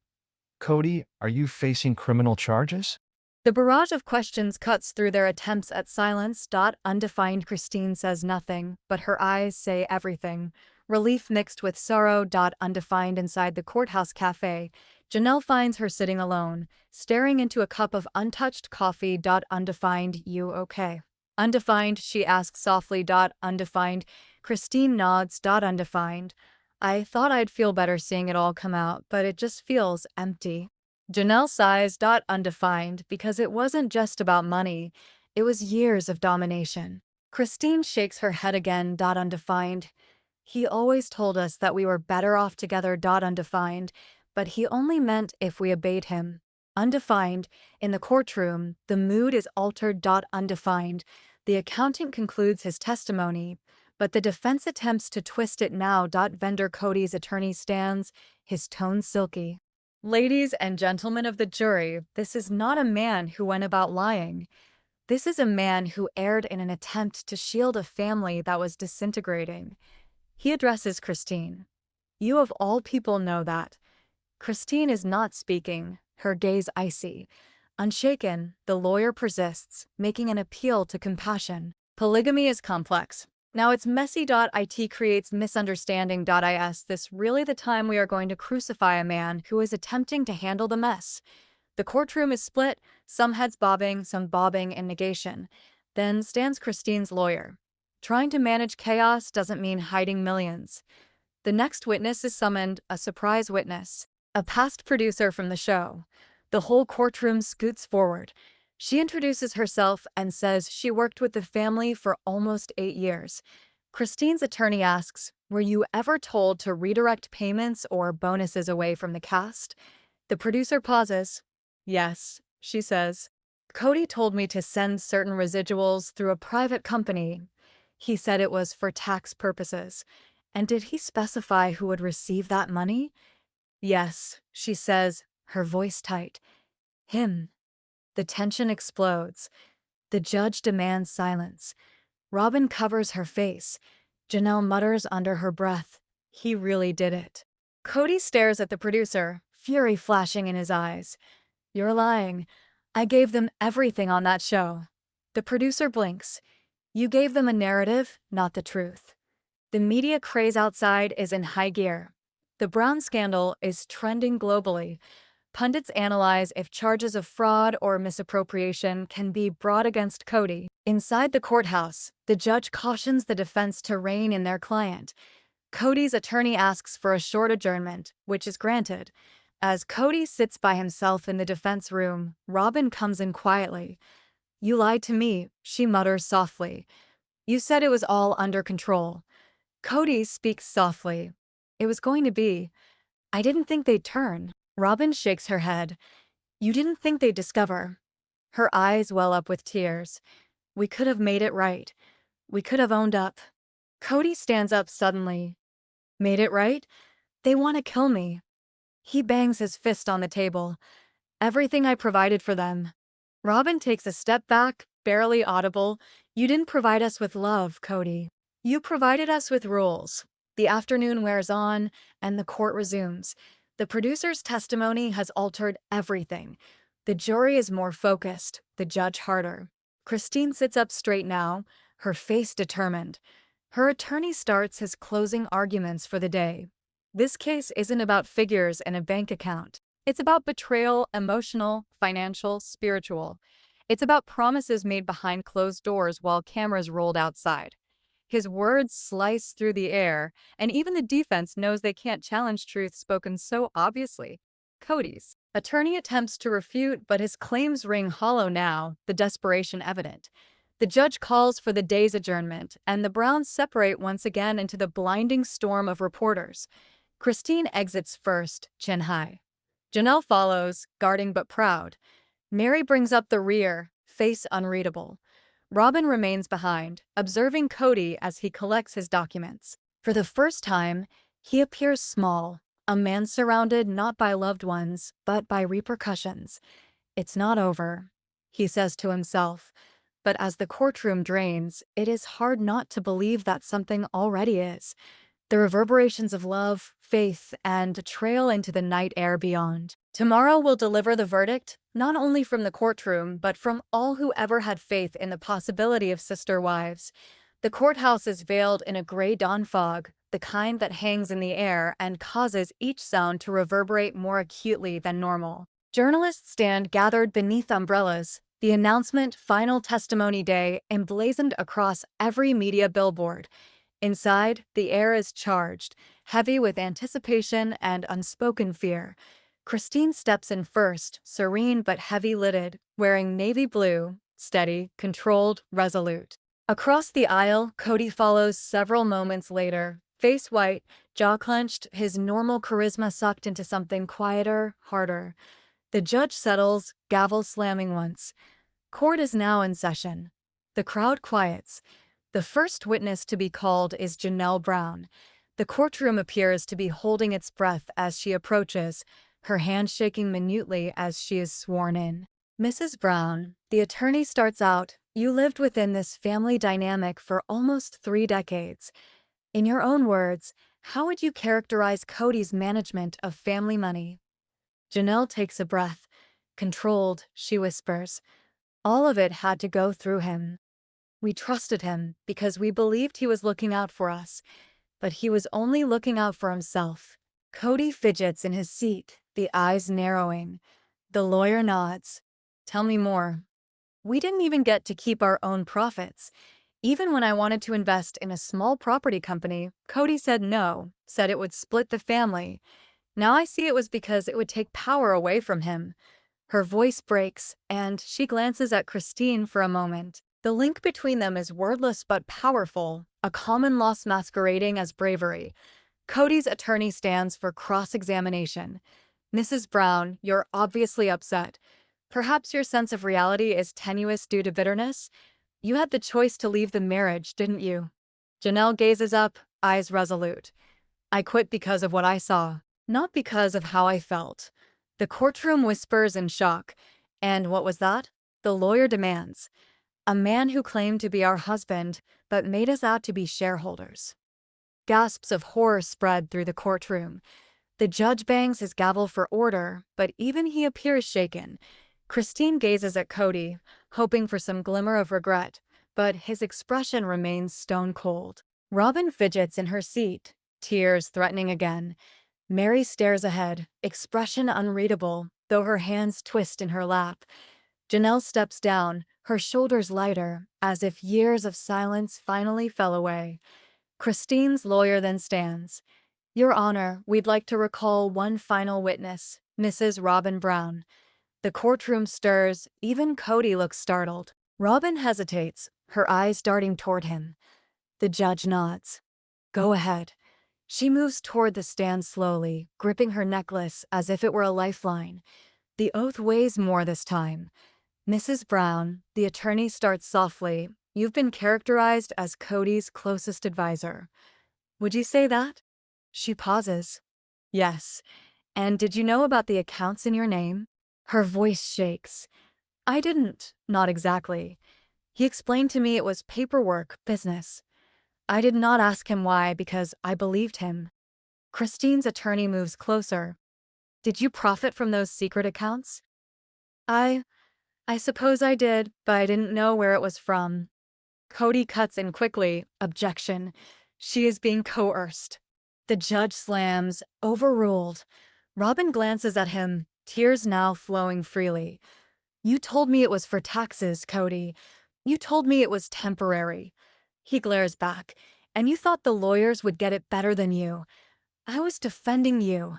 B: Kody, are you facing criminal charges?
A: The barrage of questions cuts through their attempts at silence. Undefined. Christine says nothing, but her eyes say everything. Relief mixed with sorrow. Undefined. Inside the courthouse cafe, Janelle finds her sitting alone, staring into a cup of untouched coffee. Undefined. You okay? Undefined, she asks softly. Undefined. Christine nods. Undefined. I thought I'd feel better seeing it all come out, but it just feels empty. Janelle sighs. Undefined, because it wasn't just about money, it was years of domination. Christine shakes her head again. Undefined. He always told us that we were better off together. Undefined, but he only meant if we obeyed him. Undefined. In the courtroom, the mood is altered. Undefined. The accountant concludes his testimony, but the defense attempts to twist it now. Vendor Kody's attorney stands, his tone silky. Ladies and gentlemen of the jury, this is not a man who went about lying. This is a man who erred in an attempt to shield a family that was disintegrating. He addresses Christine. You of all people know that. Christine is not speaking, her gaze icy. Unshaken, the lawyer persists, making an appeal to compassion. Polygamy is complex. Now it's messy. It creates misunderstanding. Is this really the time we are going to crucify a man who is attempting to handle the mess? The courtroom is split, some heads bobbing, some bobbing in negation. Then stands Christine's lawyer. Trying to manage chaos doesn't mean hiding millions. The next witness is summoned, a surprise witness, a past producer from the show. The whole courtroom scoots forward. She introduces herself and says she worked with the family for almost 8 years. Christine's attorney asks, "Were you ever told to redirect payments or bonuses away from the cast?" The producer pauses. "Yes," she says. "Kody told me to send certain residuals through a private company. He said it was for tax purposes." "And did he specify who would receive that money?" "Yes," she says, her voice tight. "Him." The tension explodes. The judge demands silence. Robyn covers her face. Janelle mutters under her breath, "He really did it." Kody stares at the producer, fury flashing in his eyes. "You're lying. I gave them everything on that show." The producer blinks. "You gave them a narrative, not the truth." The media craze outside is in high gear. The Brown scandal is trending globally. Pundits analyze if charges of fraud or misappropriation can be brought against Kody. Inside the courthouse, the judge cautions the defense to rein in their client. Kody's attorney asks for a short adjournment, which is granted. As Kody sits by himself in the defense room, Robyn comes in quietly. "You lied to me," she mutters softly. "You said it was all under control." Kody speaks softly. "It was going to be. I didn't think they'd turn." Robyn shakes her head. "You didn't think they'd discover." Her eyes well up with tears. "We could have made it right. We could have owned up." Kody stands up suddenly. "Made it right? They want to kill me." He bangs his fist on the table. "Everything I provided for them." Robyn takes a step back, barely audible. "You didn't provide us with love, Kody. You provided us with rules." The afternoon wears on, and the court resumes. The producer's testimony has altered everything. The jury is more focused, the judge harder. Christine sits up straight now, her face determined. Her attorney starts his closing arguments for the day. This case isn't about figures in a bank account. It's about betrayal, emotional, financial, spiritual. It's about promises made behind closed doors while cameras rolled outside. His words slice through the air, and even the defense knows they can't challenge truth spoken so obviously. Kody's attorney attempts to refute, but his claims ring hollow now, the desperation evident. The judge calls for the day's adjournment, and the Browns separate once again into the blinding storm of reporters. Christine exits first, chin high. Janelle follows, guarding but proud. Meri brings up the rear, face unreadable. Robyn remains behind, observing Kody as he collects his documents. For the first time, he appears small, a man surrounded not by loved ones, but by repercussions. "It's not over," he says to himself. But as the courtroom drains, it is hard not to believe that something already is. The reverberations of love, faith, and a trail into the night air beyond. Tomorrow will deliver the verdict, not only from the courtroom, but from all who ever had faith in the possibility of sister wives. The courthouse is veiled in a gray dawn fog, the kind that hangs in the air and causes each sound to reverberate more acutely than normal. Journalists stand gathered beneath umbrellas, the announcement "Final Testimony Day" emblazoned across every media billboard. Inside, the air is charged, heavy with anticipation and unspoken fear. Christine steps in first, serene but heavy-lidded, wearing navy blue, steady, controlled, resolute. Across the aisle, Kody follows several moments later, face white, jaw clenched, his normal charisma sucked into something quieter, harder. The judge settles, gavel slamming once. Court is now in session. The crowd quiets. The first witness to be called is Janelle Brown. The courtroom appears to be holding its breath as she approaches, her hand shaking minutely as she is sworn in. "Mrs. Brown," the attorney starts out, "you lived within this family dynamic for almost 3 decades. In your own words, how would you characterize Kody's management of family money?" Janelle takes a breath. Controlled, she whispers. "All of it had to go through him. We trusted him because we believed he was looking out for us, but he was only looking out for himself." Kody fidgets in his seat, the eyes narrowing. The lawyer nods. "Tell me more." "We didn't even get to keep our own profits. Even when I wanted to invest in a small property company, Kody said no, said it would split the family. Now I see it was because it would take power away from him. Her voice breaks, and she glances at Christine for a moment. The link between them is wordless but powerful, a common loss masquerading as bravery. Kody's attorney stands for cross-examination. Mrs. Brown, you're obviously upset. Perhaps your sense of reality is tenuous due to bitterness? You had the choice to leave the marriage, didn't you? Janelle gazes up, eyes resolute. I quit because of what I saw, not because of how I felt. The courtroom whispers in shock. And what was that? The lawyer demands. A man who claimed to be our husband, but made us out to be shareholders. Gasps of horror spread through the courtroom. The judge bangs his gavel for order, but even he appears shaken. Christine gazes at Kody, hoping for some glimmer of regret, but his expression remains stone cold. Robyn fidgets in her seat, tears threatening again. Meri stares ahead, expression unreadable, though her hands twist in her lap. Janelle steps down, her shoulders lighter, as if years of silence finally fell away. Christine's lawyer then stands. Your Honor, we'd like to recall one final witness, Mrs. Robyn Brown. The courtroom stirs, even Kody looks startled. Robyn hesitates, her eyes darting toward him. The judge nods. Go ahead. She moves toward the stand slowly, gripping her necklace as if it were a lifeline. The oath weighs more this time. Mrs. Brown, the attorney starts softly. You've been characterized as Kody's closest advisor. Would you say that? She pauses. Yes. And did you know about the accounts in your name? Her voice shakes. I didn't, not exactly. He explained to me it was paperwork, business. I did not ask him why because I believed him. Christine's attorney moves closer. Did you profit from those secret accounts? I suppose I did, but I didn't know where it was from. Kody cuts in quickly. Objection. She is being coerced. The judge slams. Overruled. Robyn glances at him, tears now flowing freely. You told me it was for taxes, Kody. You told me it was temporary. He glares back. And you thought the lawyers would get it better than you. I was defending you.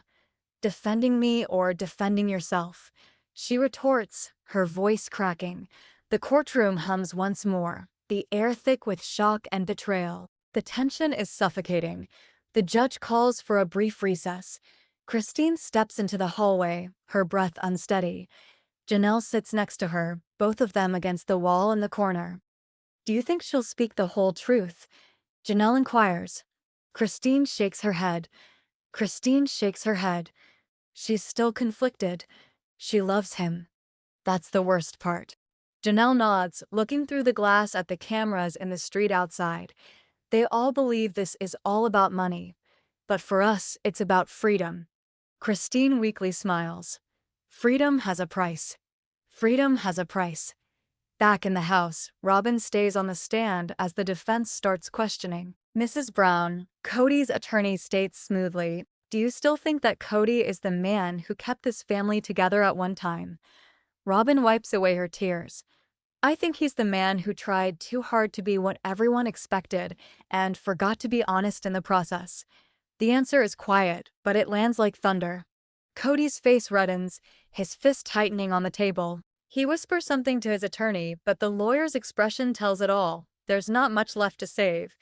A: Defending me or defending yourself? She retorts, her voice cracking. The courtroom hums once more, the air thick with shock and betrayal. The tension is suffocating. The judge calls for a brief recess. Christine steps into the hallway, her breath unsteady. Janelle sits next to her, both of them against the wall in the corner. Do you think she'll speak the whole truth? Janelle inquires. Christine shakes her head. Christine shakes her head. She's still conflicted. She loves him. That's the worst part. Janelle nods, looking through the glass at the cameras in the street outside. They all believe this is all about money. But for us, it's about freedom. Christine weakly smiles. Freedom has a price. Freedom has a price. Back in the house, Robyn stays on the stand as the defense starts questioning. Mrs. Brown, Kody's attorney states smoothly, do you still think that Kody is the man who kept this family together at one time? Robyn wipes away her tears. I think he's the man who tried too hard to be what everyone expected and forgot to be honest in the process. The answer is quiet, but it lands like thunder. Kody's face reddens, his fist tightening on the table. He whispers something to his attorney, but the lawyer's expression tells it all. There's not much left to save.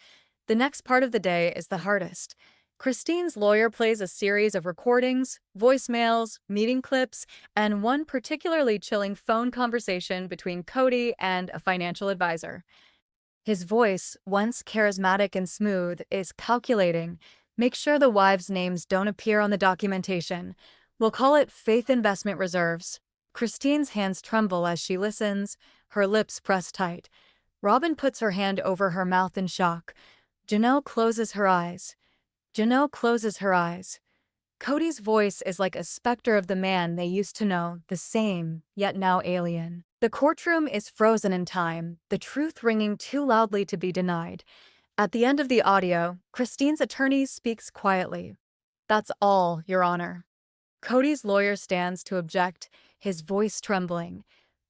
A: The next part of the day is the hardest. Christine's lawyer plays a series of recordings, voicemails, meeting clips, and one particularly chilling phone conversation between Kody and a financial advisor. His voice, once charismatic and smooth, is calculating. Make sure the wives' names don't appear on the documentation. We'll call it Faith Investment Reserves. Christine's hands tremble as she listens, her lips press tight. Robyn puts her hand over her mouth in shock. Janelle closes her eyes. Janelle closes her eyes. Kody's voice is like a specter of the man they used to know, the same, yet now alien. The courtroom is frozen in time, the truth ringing too loudly to be denied. At the end of the audio, Christine's attorney speaks quietly. That's all, Your Honor. Kody's lawyer stands to object, his voice trembling.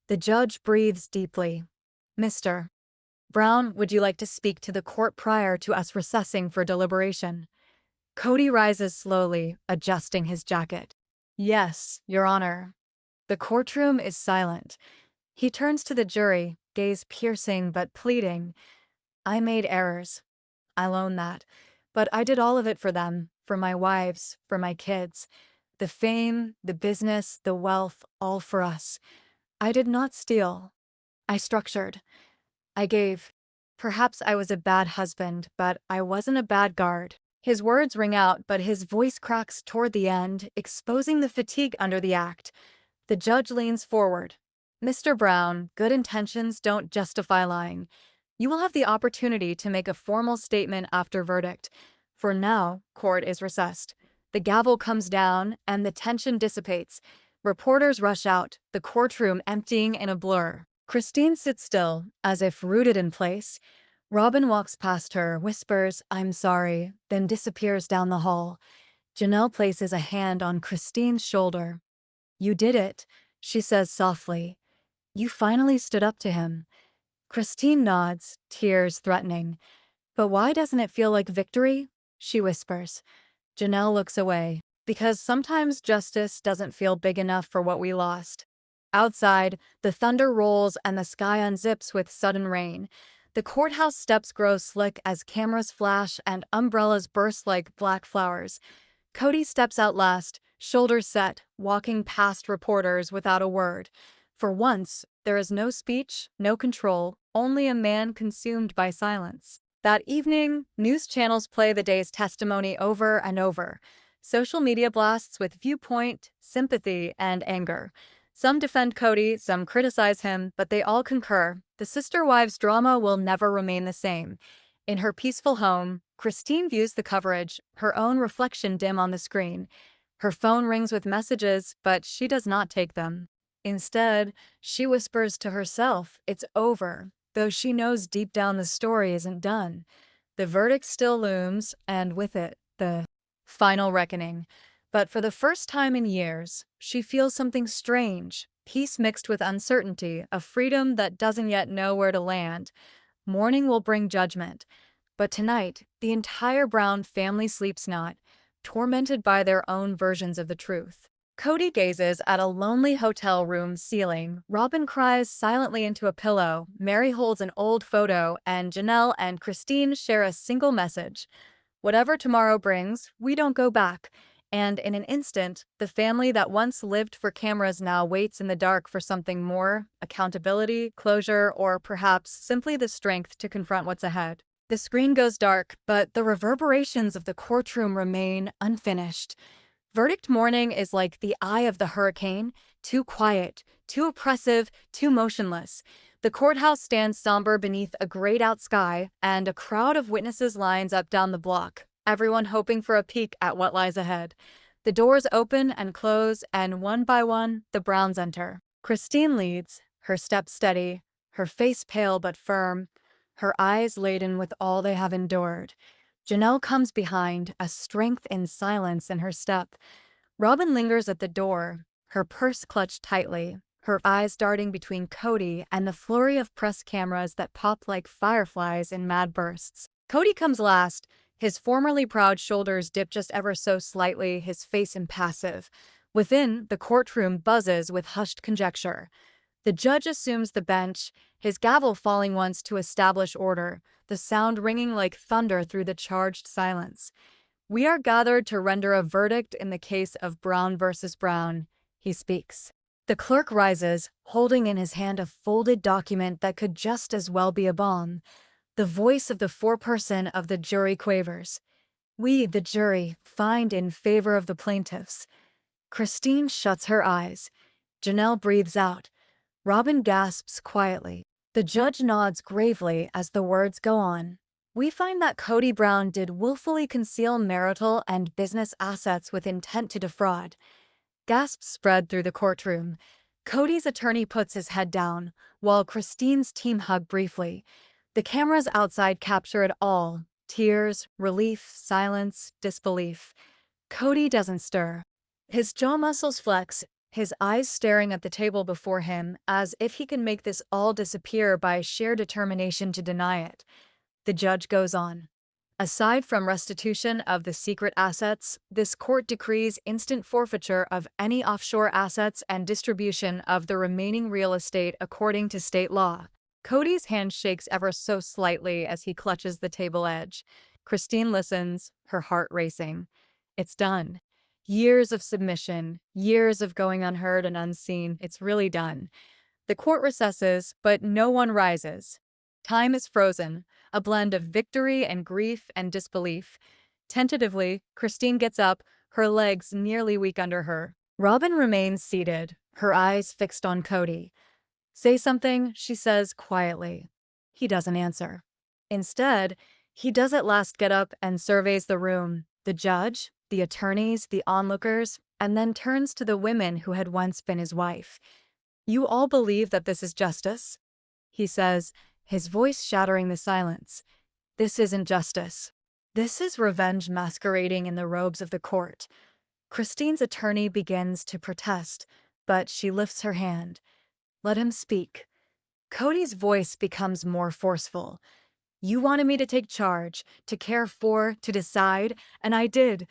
A: The judge breathes deeply. Mr. Brown, would you like to speak to the court prior to us recessing for deliberation? Kody rises slowly, adjusting his jacket. Yes, Your Honor. The courtroom is silent. He turns to the jury, gaze piercing but pleading. I made errors. I'll own that. But I did all of it for them, for my wives, for my kids. The fame, the business, the wealth, all for us. I did not steal. I structured. I gave. Perhaps I was a bad husband, but I wasn't a bad guard. His words ring out, but his voice cracks toward the end, exposing the fatigue under the act. The judge leans forward. Mr. Brown, good intentions don't justify lying. You will have the opportunity to make a formal statement after verdict. For now, court is recessed. The gavel comes down, and the tension dissipates. Reporters rush out, the courtroom emptying in a blur. Christine sits still, as if rooted in place. Robyn walks past her, whispers, I'm sorry, then disappears down the hall. Janelle places a hand on Christine's shoulder. You did it, she says softly. You finally stood up to him. Christine nods, tears threatening. But why doesn't it feel like victory? She whispers. Janelle looks away. Because sometimes justice doesn't feel big enough for what we lost. Outside, the thunder rolls and the sky unzips with sudden rain. The courthouse steps grow slick as cameras flash and umbrellas burst like black flowers. Kody steps out last, shoulders set, walking past reporters without a word. For once, there is no speech, no control, only a man consumed by silence. That evening, news channels play the day's testimony over and over. Social media blasts with viewpoint, sympathy, and anger. Some defend Kody, some criticize him, but they all concur. The sister wives drama will never remain the same. In her peaceful home, Christine views the coverage, her own reflection dim on the screen. Her phone rings with messages, but she does not take them. Instead, she whispers to herself, it's over, though she knows deep down the story isn't done. The verdict still looms, and with it, the final reckoning. But for the first time in years, she feels something strange, peace mixed with uncertainty, a freedom that doesn't yet know where to land. Morning will bring judgment. But tonight, the entire Brown family sleeps not, tormented by their own versions of the truth. Kody gazes at a lonely hotel room ceiling. Robyn cries silently into a pillow. Meri holds an old photo, and Janelle and Christine share a single message. Whatever tomorrow brings, we don't go back. And in an instant, the family that once lived for cameras now waits in the dark for something more, accountability, closure, or perhaps simply the strength to confront what's ahead. The screen goes dark, but the reverberations of the courtroom remain unfinished. Verdict morning is like the eye of the hurricane, too quiet, too oppressive, too motionless. The courthouse stands somber beneath a grayed-out sky, and a crowd of witnesses lines up down the block, everyone hoping for a peek at what lies ahead. The doors open and close, and one by one, the Browns enter. Christine leads, her step steady, her face pale but firm, her eyes laden with all they have endured. Janelle comes behind, a strength in silence in her step. Robyn lingers at the door, her purse clutched tightly, her eyes darting between Kody and the flurry of press cameras that pop like fireflies in mad bursts. Kody comes last, his formerly proud shoulders dip just ever so slightly, his face impassive. Within, the courtroom buzzes with hushed conjecture. The judge assumes the bench, his gavel falling once to establish order, the sound ringing like thunder through the charged silence. We are gathered to render a verdict in the case of Brown versus Brown, he speaks. The clerk rises, holding in his hand a folded document that could just as well be a bomb. The voice of the foreperson of the jury quavers. We, the jury, find in favor of the plaintiffs. Christine shuts her eyes. Janelle breathes out. Robyn gasps quietly. The judge nods gravely as the words go on. We find that Kody Brown did willfully conceal marital and business assets with intent to defraud. Gasps spread through the courtroom. Kody's attorney puts his head down, while Christine's team hug briefly. The cameras outside capture it all. Tears, relief, silence, disbelief. Kody doesn't stir. His jaw muscles flex, his eyes staring at the table before him, as if he can make this all disappear by sheer determination to deny it. The judge goes on. Aside from restitution of the secret assets, this court decrees instant forfeiture of any offshore assets and distribution of the remaining real estate according to state law. Kody's hand shakes ever so slightly as he clutches the table edge. Christine listens, her heart racing. It's done. Years of submission, years of going unheard and unseen. It's really done. The court recesses, but no one rises. Time is frozen, a blend of victory and grief and disbelief. Tentatively, Christine gets up, her legs nearly weak under her. Robyn remains seated, her eyes fixed on Kody. "Say something," she says quietly. He doesn't answer. Instead, he does at last get up and surveys the room, the judge, the attorneys, the onlookers, and then turns to the women who had once been his wife. "You all believe that this is justice?" he says, his voice shattering the silence. "This isn't justice. This is revenge masquerading in the robes of the court." Christine's attorney begins to protest, but she lifts her hand. "Let him speak." Kody's voice becomes more forceful. "You wanted me to take charge, to care for, to decide, and I did.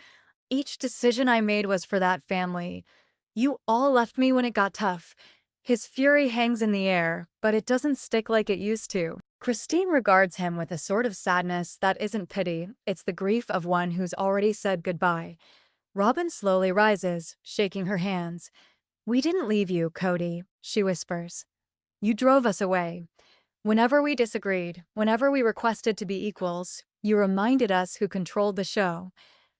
A: Each decision I made was for that family. You all left me when it got tough." His fury hangs in the air, but it doesn't stick like it used to. Christine regards him with a sort of sadness that isn't pity, it's the grief of one who's already said goodbye. Robyn slowly rises, shaking her hands. "We didn't leave you, Kody," she whispers. "You drove us away. Whenever we disagreed, whenever we requested to be equals, you reminded us who controlled the show."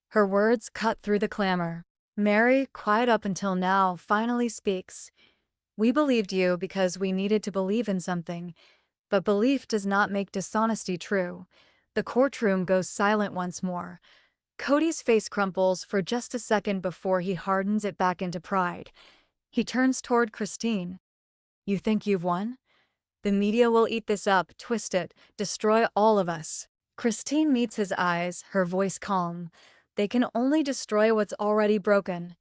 A: Her words cut through the clamor. Meri, quiet up until now, finally speaks. "We believed you because we needed to believe in something. But belief does not make dishonesty true." The courtroom goes silent once more. Kody's face crumples for just a second before he hardens it back into pride. He turns toward Christine. "You think you've won? The media will eat this up, twist it, destroy all of us." Christine meets his eyes, her voice calm. "They can only destroy what's already broken."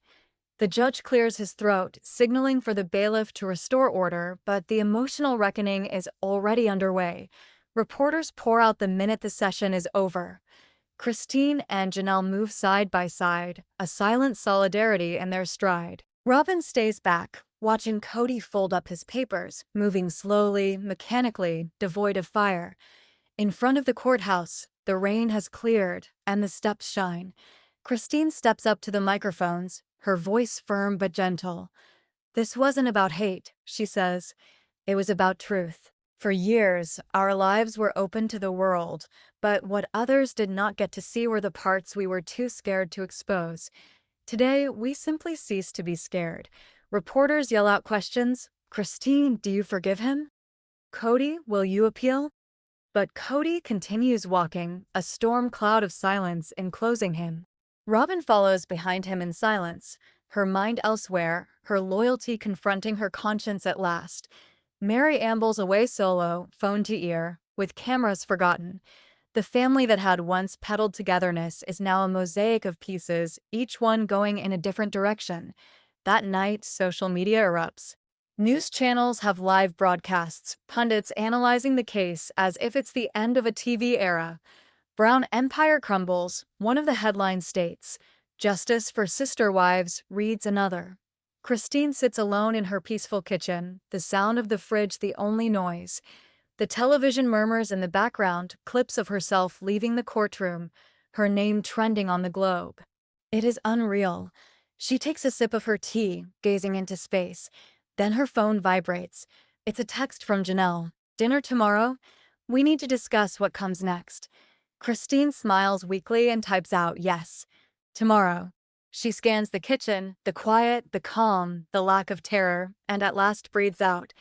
A: The judge clears his throat, signaling for the bailiff to restore order, but the emotional reckoning is already underway. Reporters pour out the minute the session is over. Christine and Janelle move side by side, a silent solidarity in their stride. Robyn stays back, watching Kody fold up his papers, moving slowly, mechanically, devoid of fire. In front of the courthouse, the rain has cleared, and the steps shine. Christine steps up to the microphones, her voice firm but gentle. "This wasn't about hate," she says. "It was about truth. For years, our lives were open to the world, but what others did not get to see were the parts we were too scared to expose. Today, we simply cease to be scared." Reporters yell out questions. "Christine, do you forgive him? Kody, will you appeal?" But Kody continues walking, a storm cloud of silence enclosing him. Robyn follows behind him in silence, her mind elsewhere, her loyalty confronting her conscience at last. Meri ambles away solo, phone to ear, with cameras forgotten. The family that had once peddled togetherness is now a mosaic of pieces, each one going in a different direction. That night, social media erupts. News channels have live broadcasts, pundits analyzing the case as if it's the end of a TV era. "Brown empire crumbles," one of the headlines states. "Justice for sister wives," reads another. Christine sits alone in her peaceful kitchen, the sound of the fridge the only noise. The television murmurs in the background, clips of herself leaving the courtroom, her name trending on the globe. It is unreal. She takes a sip of her tea, gazing into space. Then her phone vibrates. It's a text from Janelle. "Dinner tomorrow? We need to discuss what comes next." Christine smiles weakly and types out, "Yes. Tomorrow." She scans the kitchen, the quiet, the calm, the lack of terror, and at last breathes out.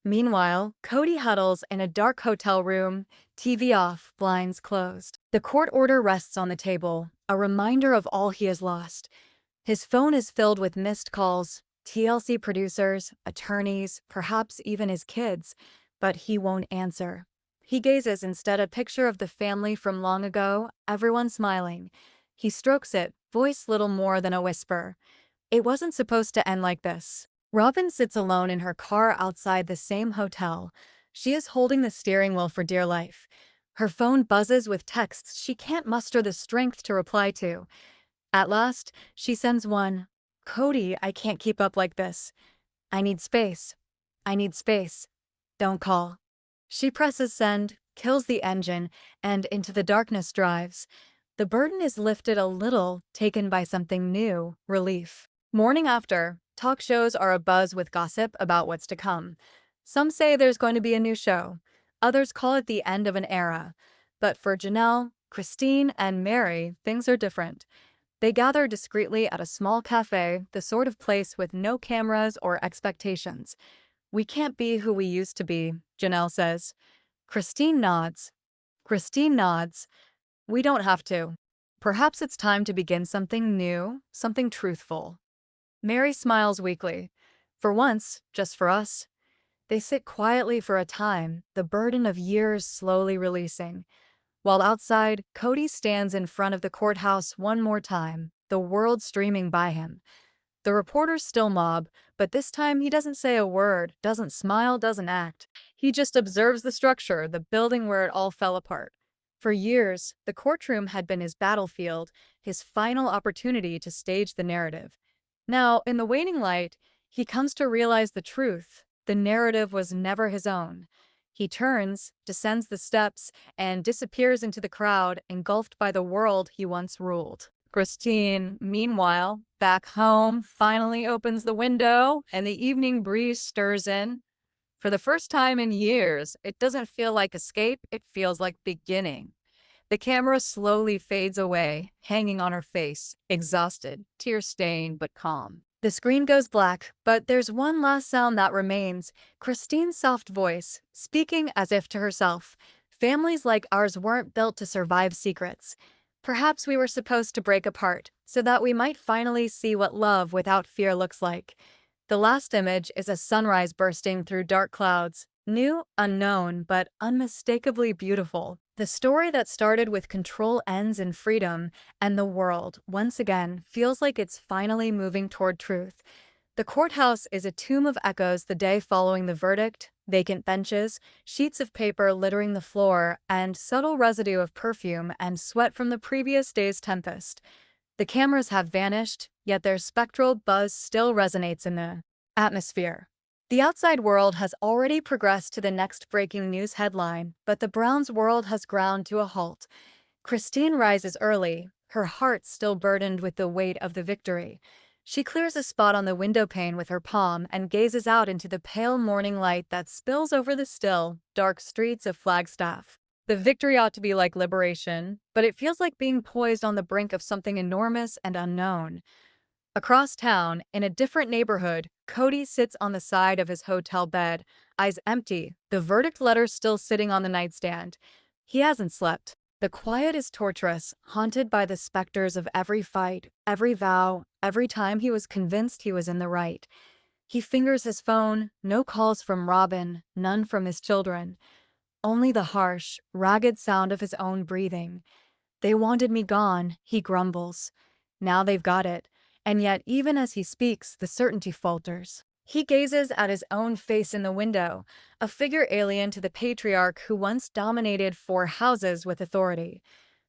A: Meanwhile, Kody huddles in a dark hotel room, TV off, blinds closed. The court order rests on the table, a reminder of all he has lost. His phone is filled with missed calls, TLC producers, attorneys, perhaps even his kids, but he won't answer. He gazes instead a picture of the family from long ago, everyone smiling. He strokes it, voice little more than a whisper. It wasn't supposed to end like this. Robyn sits alone in her car outside the same hotel. She is holding the steering wheel for dear life. Her phone buzzes with texts she can't muster the strength to reply to. At last, she sends one. Kody, I can't keep up like this. I need space. I need space. Don't call. She presses send, kills the engine, and into the darkness drives. The burden is lifted a little, taken by something new, relief. Morning after, talk shows are abuzz with gossip about what's to come. Some say there's going to be a new show. Others call it the end of an era. But for Janelle, Christine, and Meri, things are different. They gather discreetly at a small cafe, the sort of place with no cameras or expectations. We can't be who we used to be, Janelle says. Christine nods. Christine nods. We don't have to. Perhaps it's time to begin something new, something truthful. Meri smiles weakly. For once, just for us. They sit quietly for a time, the burden of years slowly releasing. While outside, Kody stands in front of the courthouse one more time, the world streaming by him. The reporters still mob, but this time he doesn't say a word, doesn't smile, doesn't act. He just observes the structure, the building where it all fell apart. For years, the courtroom had been his battlefield, his final opportunity to stage the narrative. Now, in the waning light, he comes to realize the truth. The narrative was never his own. He turns, descends the steps, and disappears into the crowd, engulfed by the world he once ruled. Christine, meanwhile, back home, finally opens the window, and the evening breeze stirs in. For the first time in years, it doesn't feel like escape, it feels like beginning. The camera slowly fades away, hanging on her face, exhausted, tear-stained but calm. The screen goes black, but there's one last sound that remains. Christine's soft voice, speaking as if to herself. Families like ours weren't built to survive secrets. Perhaps we were supposed to break apart, so that we might finally see what love without fear looks like. The last image is a sunrise bursting through dark clouds. New, unknown, but unmistakably beautiful. The story that started with control ends in freedom, and the world, once again, feels like it's finally moving toward truth. The courthouse is a tomb of echoes the day following the verdict, vacant benches, sheets of paper littering the floor, and subtle residue of perfume and sweat from the previous day's tempest. The cameras have vanished, yet their spectral buzz still resonates in the atmosphere. The outside world has already progressed to the next breaking news headline, but the Browns' world has ground to a halt. Christine rises early, her heart still burdened with the weight of the victory. She clears a spot on the windowpane with her palm and gazes out into the pale morning light that spills over the still, dark streets of Flagstaff. The victory ought to be like liberation, but it feels like being poised on the brink of something enormous and unknown. Across town, in a different neighborhood, Kody sits on the side of his hotel bed, eyes empty, the verdict letter still sitting on the nightstand. He hasn't slept. The quiet is torturous, haunted by the specters of every fight, every vow, every time he was convinced he was in the right. He fingers his phone, no calls from Robyn, none from his children. Only the harsh, ragged sound of his own breathing. They wanted me gone, he grumbles. Now they've got it. And yet, even as he speaks, the certainty falters. He gazes at his own face in the window, a figure alien to the patriarch who once dominated 4 houses with authority.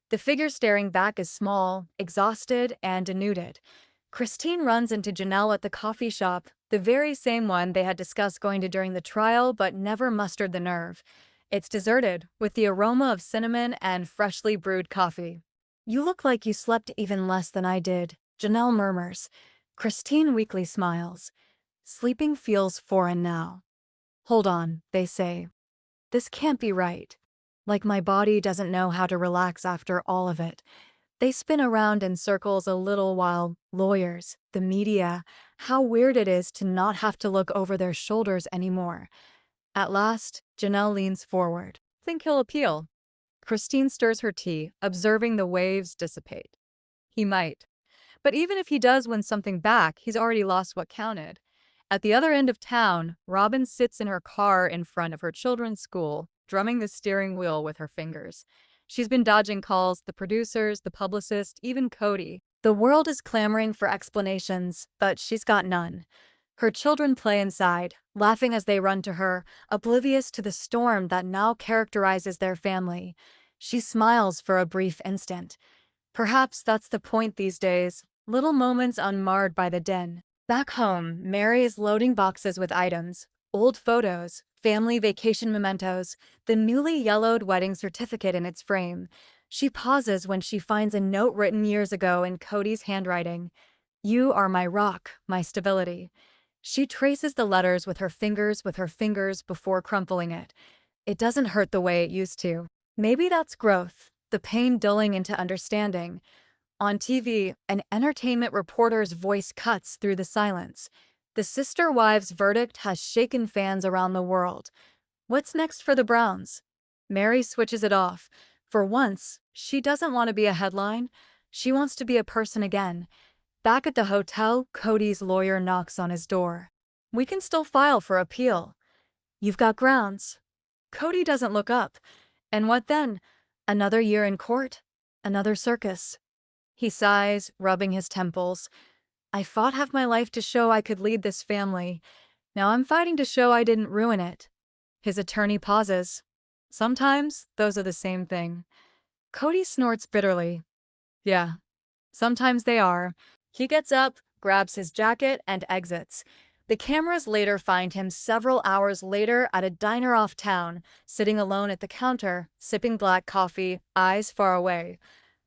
A: The figure staring back is small, exhausted, and denuded. Christine runs into Janelle at the coffee shop, the very same one they had discussed going to during the trial but never mustered the nerve. It's deserted, with the aroma of cinnamon and freshly brewed coffee. "You look like you slept even less than I did," Janelle murmurs. Christine weakly smiles. Sleeping feels foreign now. "Hold on," they say. "This can't be right. Like my body doesn't know how to relax after all of it." They spin around in circles a little while. Lawyers, the media, how weird it is to not have to look over their shoulders anymore. At last, Janelle leans forward. "Think he'll appeal?" Christine stirs her tea, observing the waves dissipate. "He might. But even if he does win something back, he's already lost what counted." At the other end of town, Robyn sits in her car in front of her children's school, drumming the steering wheel with her fingers. She's been dodging calls, the producers, the publicist, even Kody. The world is clamoring for explanations, but she's got none. Her children play inside, laughing as they run to her, oblivious to the storm that now characterizes their family. She smiles for a brief instant. Perhaps that's the point these days, little moments unmarred by the din. Back home, Meri is loading boxes with items, old photos, family vacation mementos, the newly yellowed wedding certificate in its frame. She pauses when she finds a note written years ago in Kody's handwriting. "You are my rock, my stability." She traces the letters with her fingers before crumpling it. It doesn't hurt the way it used to. Maybe that's growth, the pain dulling into understanding. On TV, an entertainment reporter's voice cuts through the silence. The sister wives' verdict has shaken fans around the world. What's next for the Browns? Meri switches it off. For once, she doesn't want to be a headline. She wants to be a person again. Back at the hotel, Kody's lawyer knocks on his door. "We can still file for appeal. You've got grounds." Kody doesn't look up. And what then? Another year in court? Another circus? He sighs, rubbing his temples. "I fought half my life to show I could lead this family. Now I'm fighting to show I didn't ruin it." His attorney pauses. "Sometimes those are the same thing." Kody snorts bitterly. "Yeah, sometimes they are." He gets up, grabs his jacket, and exits. The cameras later find him several hours later at a diner off town, sitting alone at the counter, sipping black coffee, eyes far away.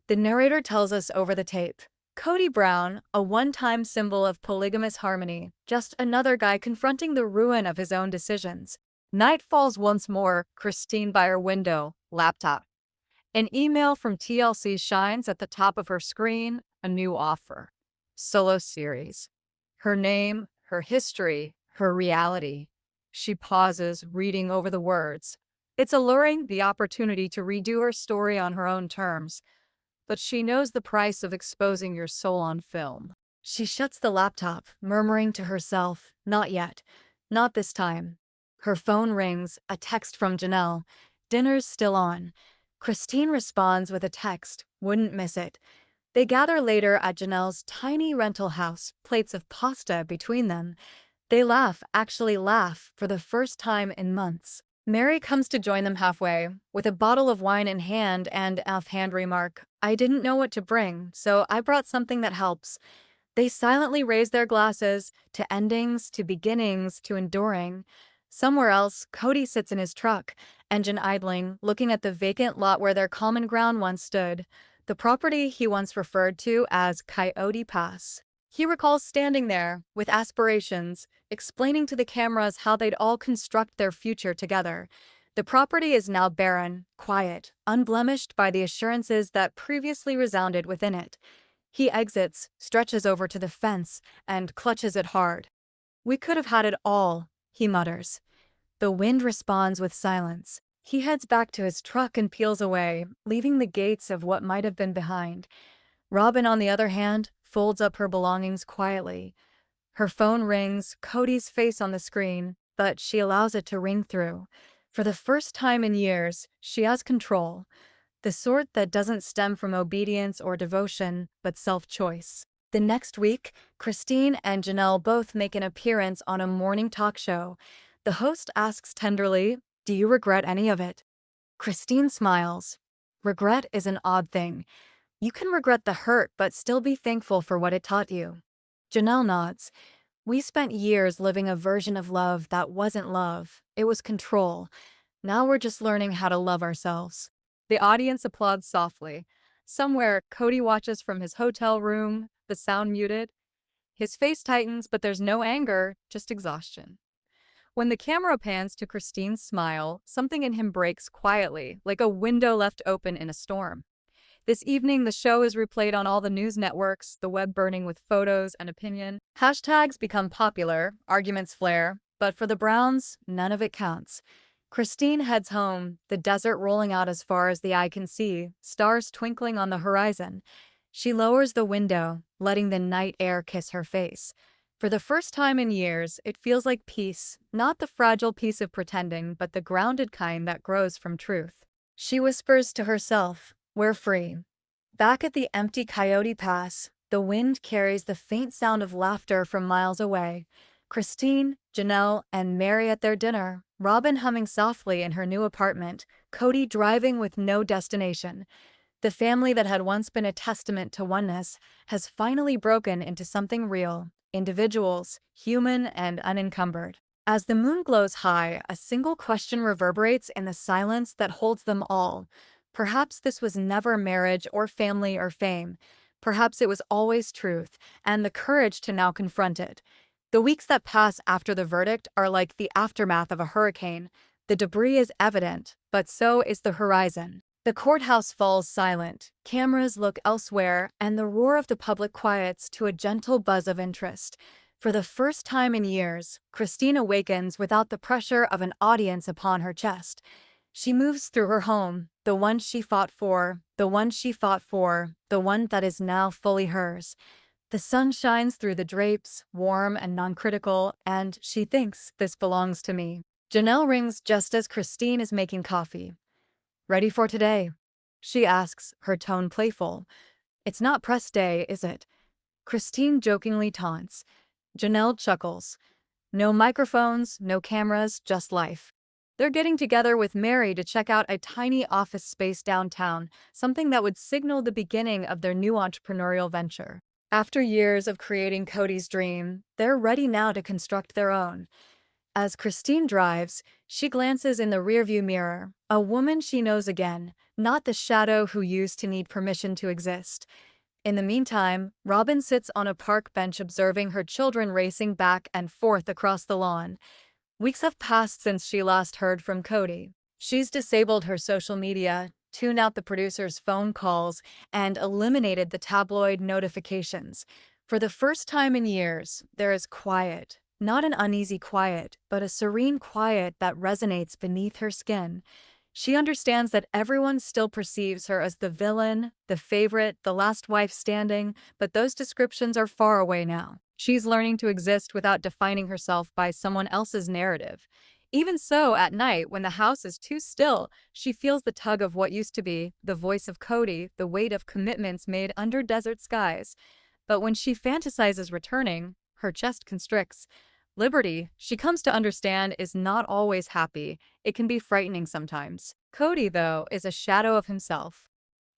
A: The narrator tells us over the tape. Kody Brown, a one-time symbol of polygamous harmony, just another guy confronting the ruin of his own decisions. Night falls once more, Christine by her window, laptop. An email from TLC shines at the top of her screen, a new offer. Solo series. Her name, her history, her reality. She pauses, reading over the words. It's alluring, the opportunity to redo her story on her own terms. But she knows the price of exposing your soul on film. She shuts the laptop, murmuring to herself, "Not yet. Not this time." Her phone rings, a text from Janelle. "Dinner's still on." Christine responds with a text, "Wouldn't miss it." They gather later at Janelle's tiny rental house, plates of pasta between them. They laugh, actually laugh, for the first time in months. Meri comes to join them halfway, with a bottle of wine in hand and offhand remark, "I didn't know what to bring, so I brought something that helps." They silently raise their glasses, to endings, to beginnings, to enduring. Somewhere else, Kody sits in his truck, engine idling, looking at the vacant lot where their common ground once stood, the property he once referred to as Coyote Pass. He recalls standing there, with aspirations, explaining to the cameras how they'd all construct their future together. The property is now barren, quiet, unblemished by the assurances that previously resounded within it. He exits, stretches over to the fence, and clutches it hard. "We could have had it all," he mutters. The wind responds with silence. He heads back to his truck and peels away, leaving the gates of what might have been behind. Robyn, on the other hand, folds up her belongings quietly. Her phone rings, Kody's face on the screen, but she allows it to ring through. For the first time in years, she has control. The sort that doesn't stem from obedience or devotion, but self-choice. The next week, Christine and Janelle both make an appearance on a morning talk show. The host asks tenderly, "Do you regret any of it?" Christine smiles. Regret is an odd thing. You can regret the hurt but still be thankful for what it taught you. Janelle nods. "We spent years living a version of love that wasn't love. It was control. Now we're just learning how to love ourselves." The audience applauds softly. Somewhere, Kody watches from his hotel room, the sound muted. His face tightens, but there's no anger, just exhaustion. When the camera pans to Christine's smile, something in him breaks quietly, like a window left open in a storm. This evening, the show is replayed on all the news networks, the web burning with photos and opinion. Hashtags become popular, arguments flare, but for the Browns, none of it counts. Christine heads home, the desert rolling out as far as the eye can see, stars twinkling on the horizon. She lowers the window, letting the night air kiss her face. For the first time in years, it feels like peace, not the fragile peace of pretending, but the grounded kind that grows from truth. She whispers to herself, "We're free." Back at the empty Coyote Pass, the wind carries the faint sound of laughter from miles away. Christine, Janelle, and Meri at their dinner, Robyn humming softly in her new apartment, Kody driving with no destination. The family that had once been a testament to oneness has finally broken into something real, individuals, human and unencumbered. As the moon glows high, a single question reverberates in the silence that holds them all. Perhaps this was never marriage or family or fame. Perhaps it was always truth, and the courage to now confront it. The weeks that pass after the verdict are like the aftermath of a hurricane. The debris is evident, but so is the horizon. The courthouse falls silent, cameras look elsewhere, and the roar of the public quiets to a gentle buzz of interest. For the first time in years, Christine awakens without the pressure of an audience upon her chest. She moves through her home, the one she fought for, the one she fought for, the one that is now fully hers. The sun shines through the drapes, warm and non-critical, and she thinks this belongs to me. Janelle rings just as Christine is making coffee. "Ready for today?" she asks, her tone playful. "It's not press day, is it?" Christine jokingly taunts. Janelle chuckles. No microphones, no cameras, just life. They're getting together with Meri to check out a tiny office space downtown, something that would signal the beginning of their new entrepreneurial venture. After years of creating Kody's dream, they're ready now to construct their own. As Christine drives, she glances in the rearview mirror, a woman she knows again, not the shadow who used to need permission to exist. In the meantime, Robyn sits on a park bench observing her children racing back and forth across the lawn. Weeks have passed since she last heard from Kody. She's disabled her social media, tuned out the producer's phone calls, and eliminated the tabloid notifications. For the first time in years, there is quiet. Not an uneasy quiet, but a serene quiet that resonates beneath her skin. She understands that everyone still perceives her as the villain, the favorite, the last wife standing, but those descriptions are far away now. She's learning to exist without defining herself by someone else's narrative. Even so, at night, when the house is too still, she feels the tug of what used to be, the voice of Kody, the weight of commitments made under desert skies. But when she fantasizes returning, her chest constricts. Liberty, she comes to understand, is not always happy. It can be frightening sometimes. Kody, though, is a shadow of himself.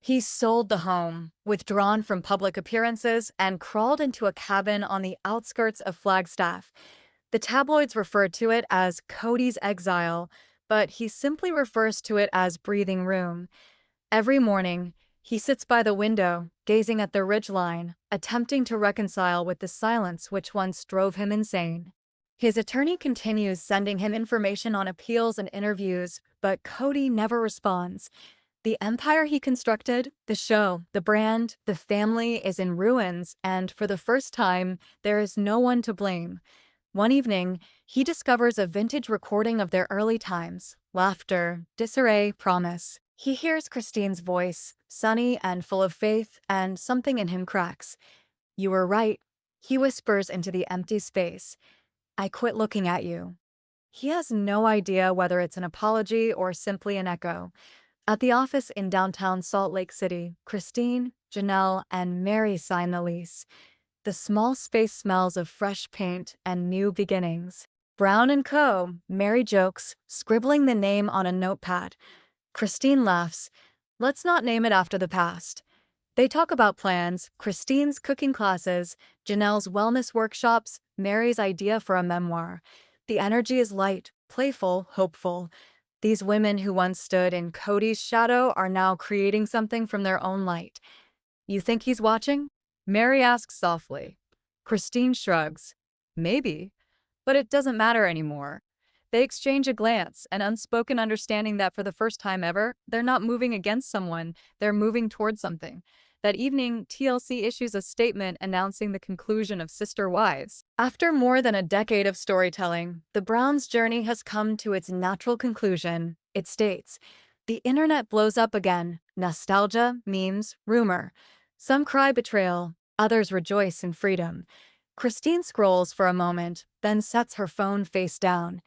A: He's sold the home, withdrawn from public appearances, and crawled into a cabin on the outskirts of Flagstaff. The tabloids refer to it as Kody's exile, but he simply refers to it as breathing room. Every morning, he sits by the window, gazing at the ridgeline, attempting to reconcile with the silence which once drove him insane. His attorney continues sending him information on appeals and interviews, but Kody never responds. The empire he constructed, the show, the brand, the family is in ruins, and for the first time, there is no one to blame. One evening, he discovers a vintage recording of their early times, laughter, disarray, promise. He hears Christine's voice, sunny and full of faith, and something in him cracks. "You were right," he whispers into the empty space. "I quit looking at you." He has no idea whether it's an apology or simply an echo. At the office in downtown Salt Lake City, Christine, Janelle, and Meri sign the lease. The small space smells of fresh paint and new beginnings. "Brown and Co., Meri jokes, scribbling the name on a notepad. Christine laughs. "Let's not name it after the past." They talk about plans, Christine's cooking classes, Janelle's wellness workshops, Meri's idea for a memoir. The energy is light, playful, hopeful. These women who once stood in Kody's shadow are now creating something from their own light. "You think he's watching?" Meri asks softly. Christine shrugs. "Maybe. But it doesn't matter anymore." They exchange a glance, an unspoken understanding that for the first time ever, they're not moving against someone, they're moving towards something. That evening, TLC issues a statement announcing the conclusion of Sister Wives. After more than a decade of storytelling, the Browns' journey has come to its natural conclusion. It states, "The internet blows up again. Nostalgia, memes, rumor. Some cry betrayal, others rejoice in freedom." Christine scrolls for a moment, then sets her phone face down.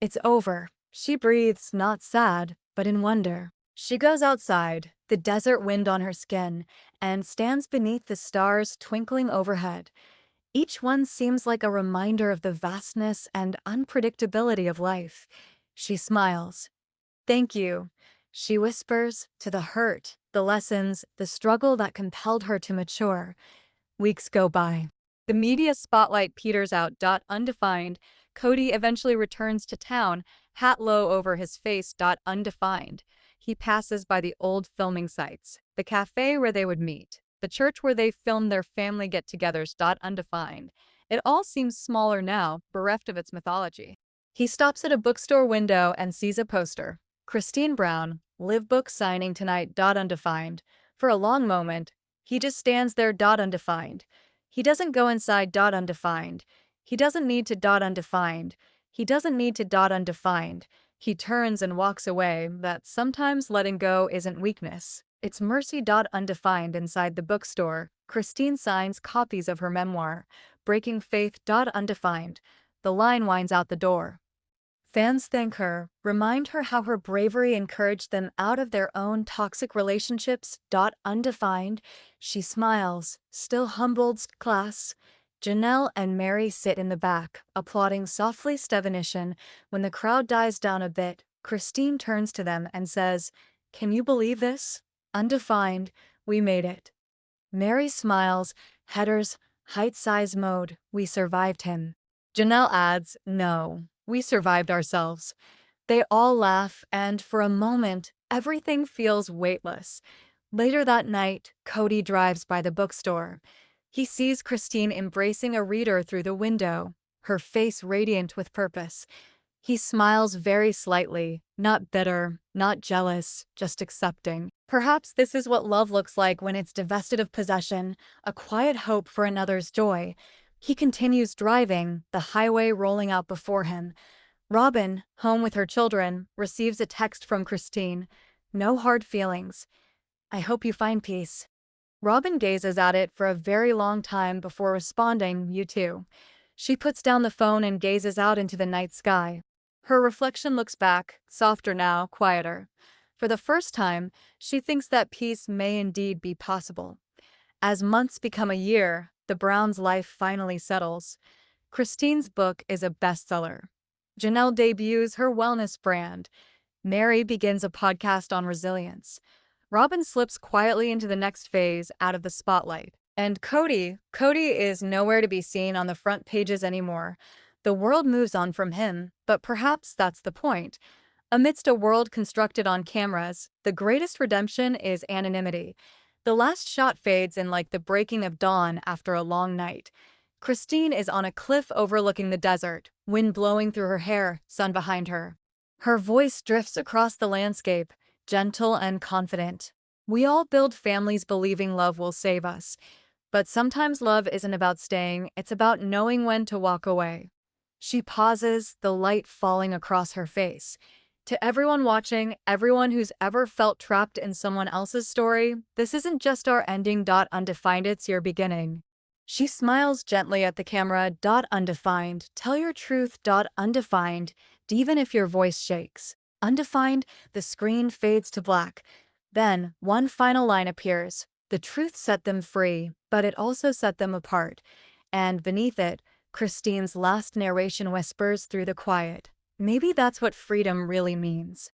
A: It's over. She breathes, not sad, but in wonder. She goes outside, the desert wind on her skin, and stands beneath the stars twinkling overhead. Each one seems like a reminder of the vastness and unpredictability of life. She smiles. Thank you, she whispers, to the hurt, the lessons, the struggle that compelled her to mature. Weeks go by. The media spotlight peters out. Undefined. Kody eventually returns to town, hat low over his face. Undefined. He passes by the old filming sites, the cafe where they would meet, the church where they filmed their family get-togethers. Undefined. It all seems smaller now, bereft of its mythology. He stops at a bookstore window and sees a poster. Christine Brown, live book signing tonight. Undefined. For a long moment, he just stands there. Undefined. He doesn't go inside. Undefined. He doesn't need to. Undefined. He doesn't need to. Undefined. He turns and walks away. That sometimes letting go isn't weakness. It's mercy. Undefined. Inside the bookstore, Christine signs copies of her memoir, Breaking Faith. Undefined. The line winds out the door. Fans thank her, remind her how her bravery encouraged them out of their own toxic relationships. Undefined. She smiles, still humbled. Class. Janelle and Meri sit in the back, applauding softly. Stevenation. When the crowd dies down a bit, Christine turns to them and says, "Can you believe this? Undefined, we made it." Meri smiles, headers, height size mode, we survived him. Janelle adds, "No, we survived ourselves." They all laugh, and for a moment, everything feels weightless. Later that night, Kody drives by the bookstore. He sees Christine embracing a reader through the window, her face radiant with purpose. He smiles very slightly, not bitter, not jealous, just accepting. Perhaps this is what love looks like when it's divested of possession, a quiet hope for another's joy. He continues driving, the highway rolling out before him. Robyn, home with her children, receives a text from Christine. "No hard feelings. I hope you find peace." Robyn gazes at it for a very long time before responding, "You too." She puts down the phone and gazes out into the night sky. Her reflection looks back, softer now, quieter. For the first time, she thinks that peace may indeed be possible. As months become a year, the Browns' life finally settles. Christine's book is a bestseller. Janelle debuts her wellness brand. Meri begins a podcast on resilience. Robyn slips quietly into the next phase, out of the spotlight. And Kody is nowhere to be seen on the front pages anymore. The world moves on from him, but perhaps that's the point. Amidst a world constructed on cameras, the greatest redemption is anonymity. The last shot fades in like the breaking of dawn after a long night. Christine is on a cliff overlooking the desert, wind blowing through her hair, sun behind her. Her voice drifts across the landscape, gentle and confident. We all build families believing love will save us. But sometimes love isn't about staying, it's about knowing when to walk away. She pauses, the light falling across her face. To everyone watching, everyone who's ever felt trapped in someone else's story, this isn't just our ending. Undefined, it's your beginning. She smiles gently at the camera. Undefined, tell your truth. Undefined, even if your voice shakes. Undefined, the screen fades to black. Then, one final line appears. The truth set them free, but it also set them apart. And beneath it, Christine's last narration whispers through the quiet. Maybe that's what freedom really means.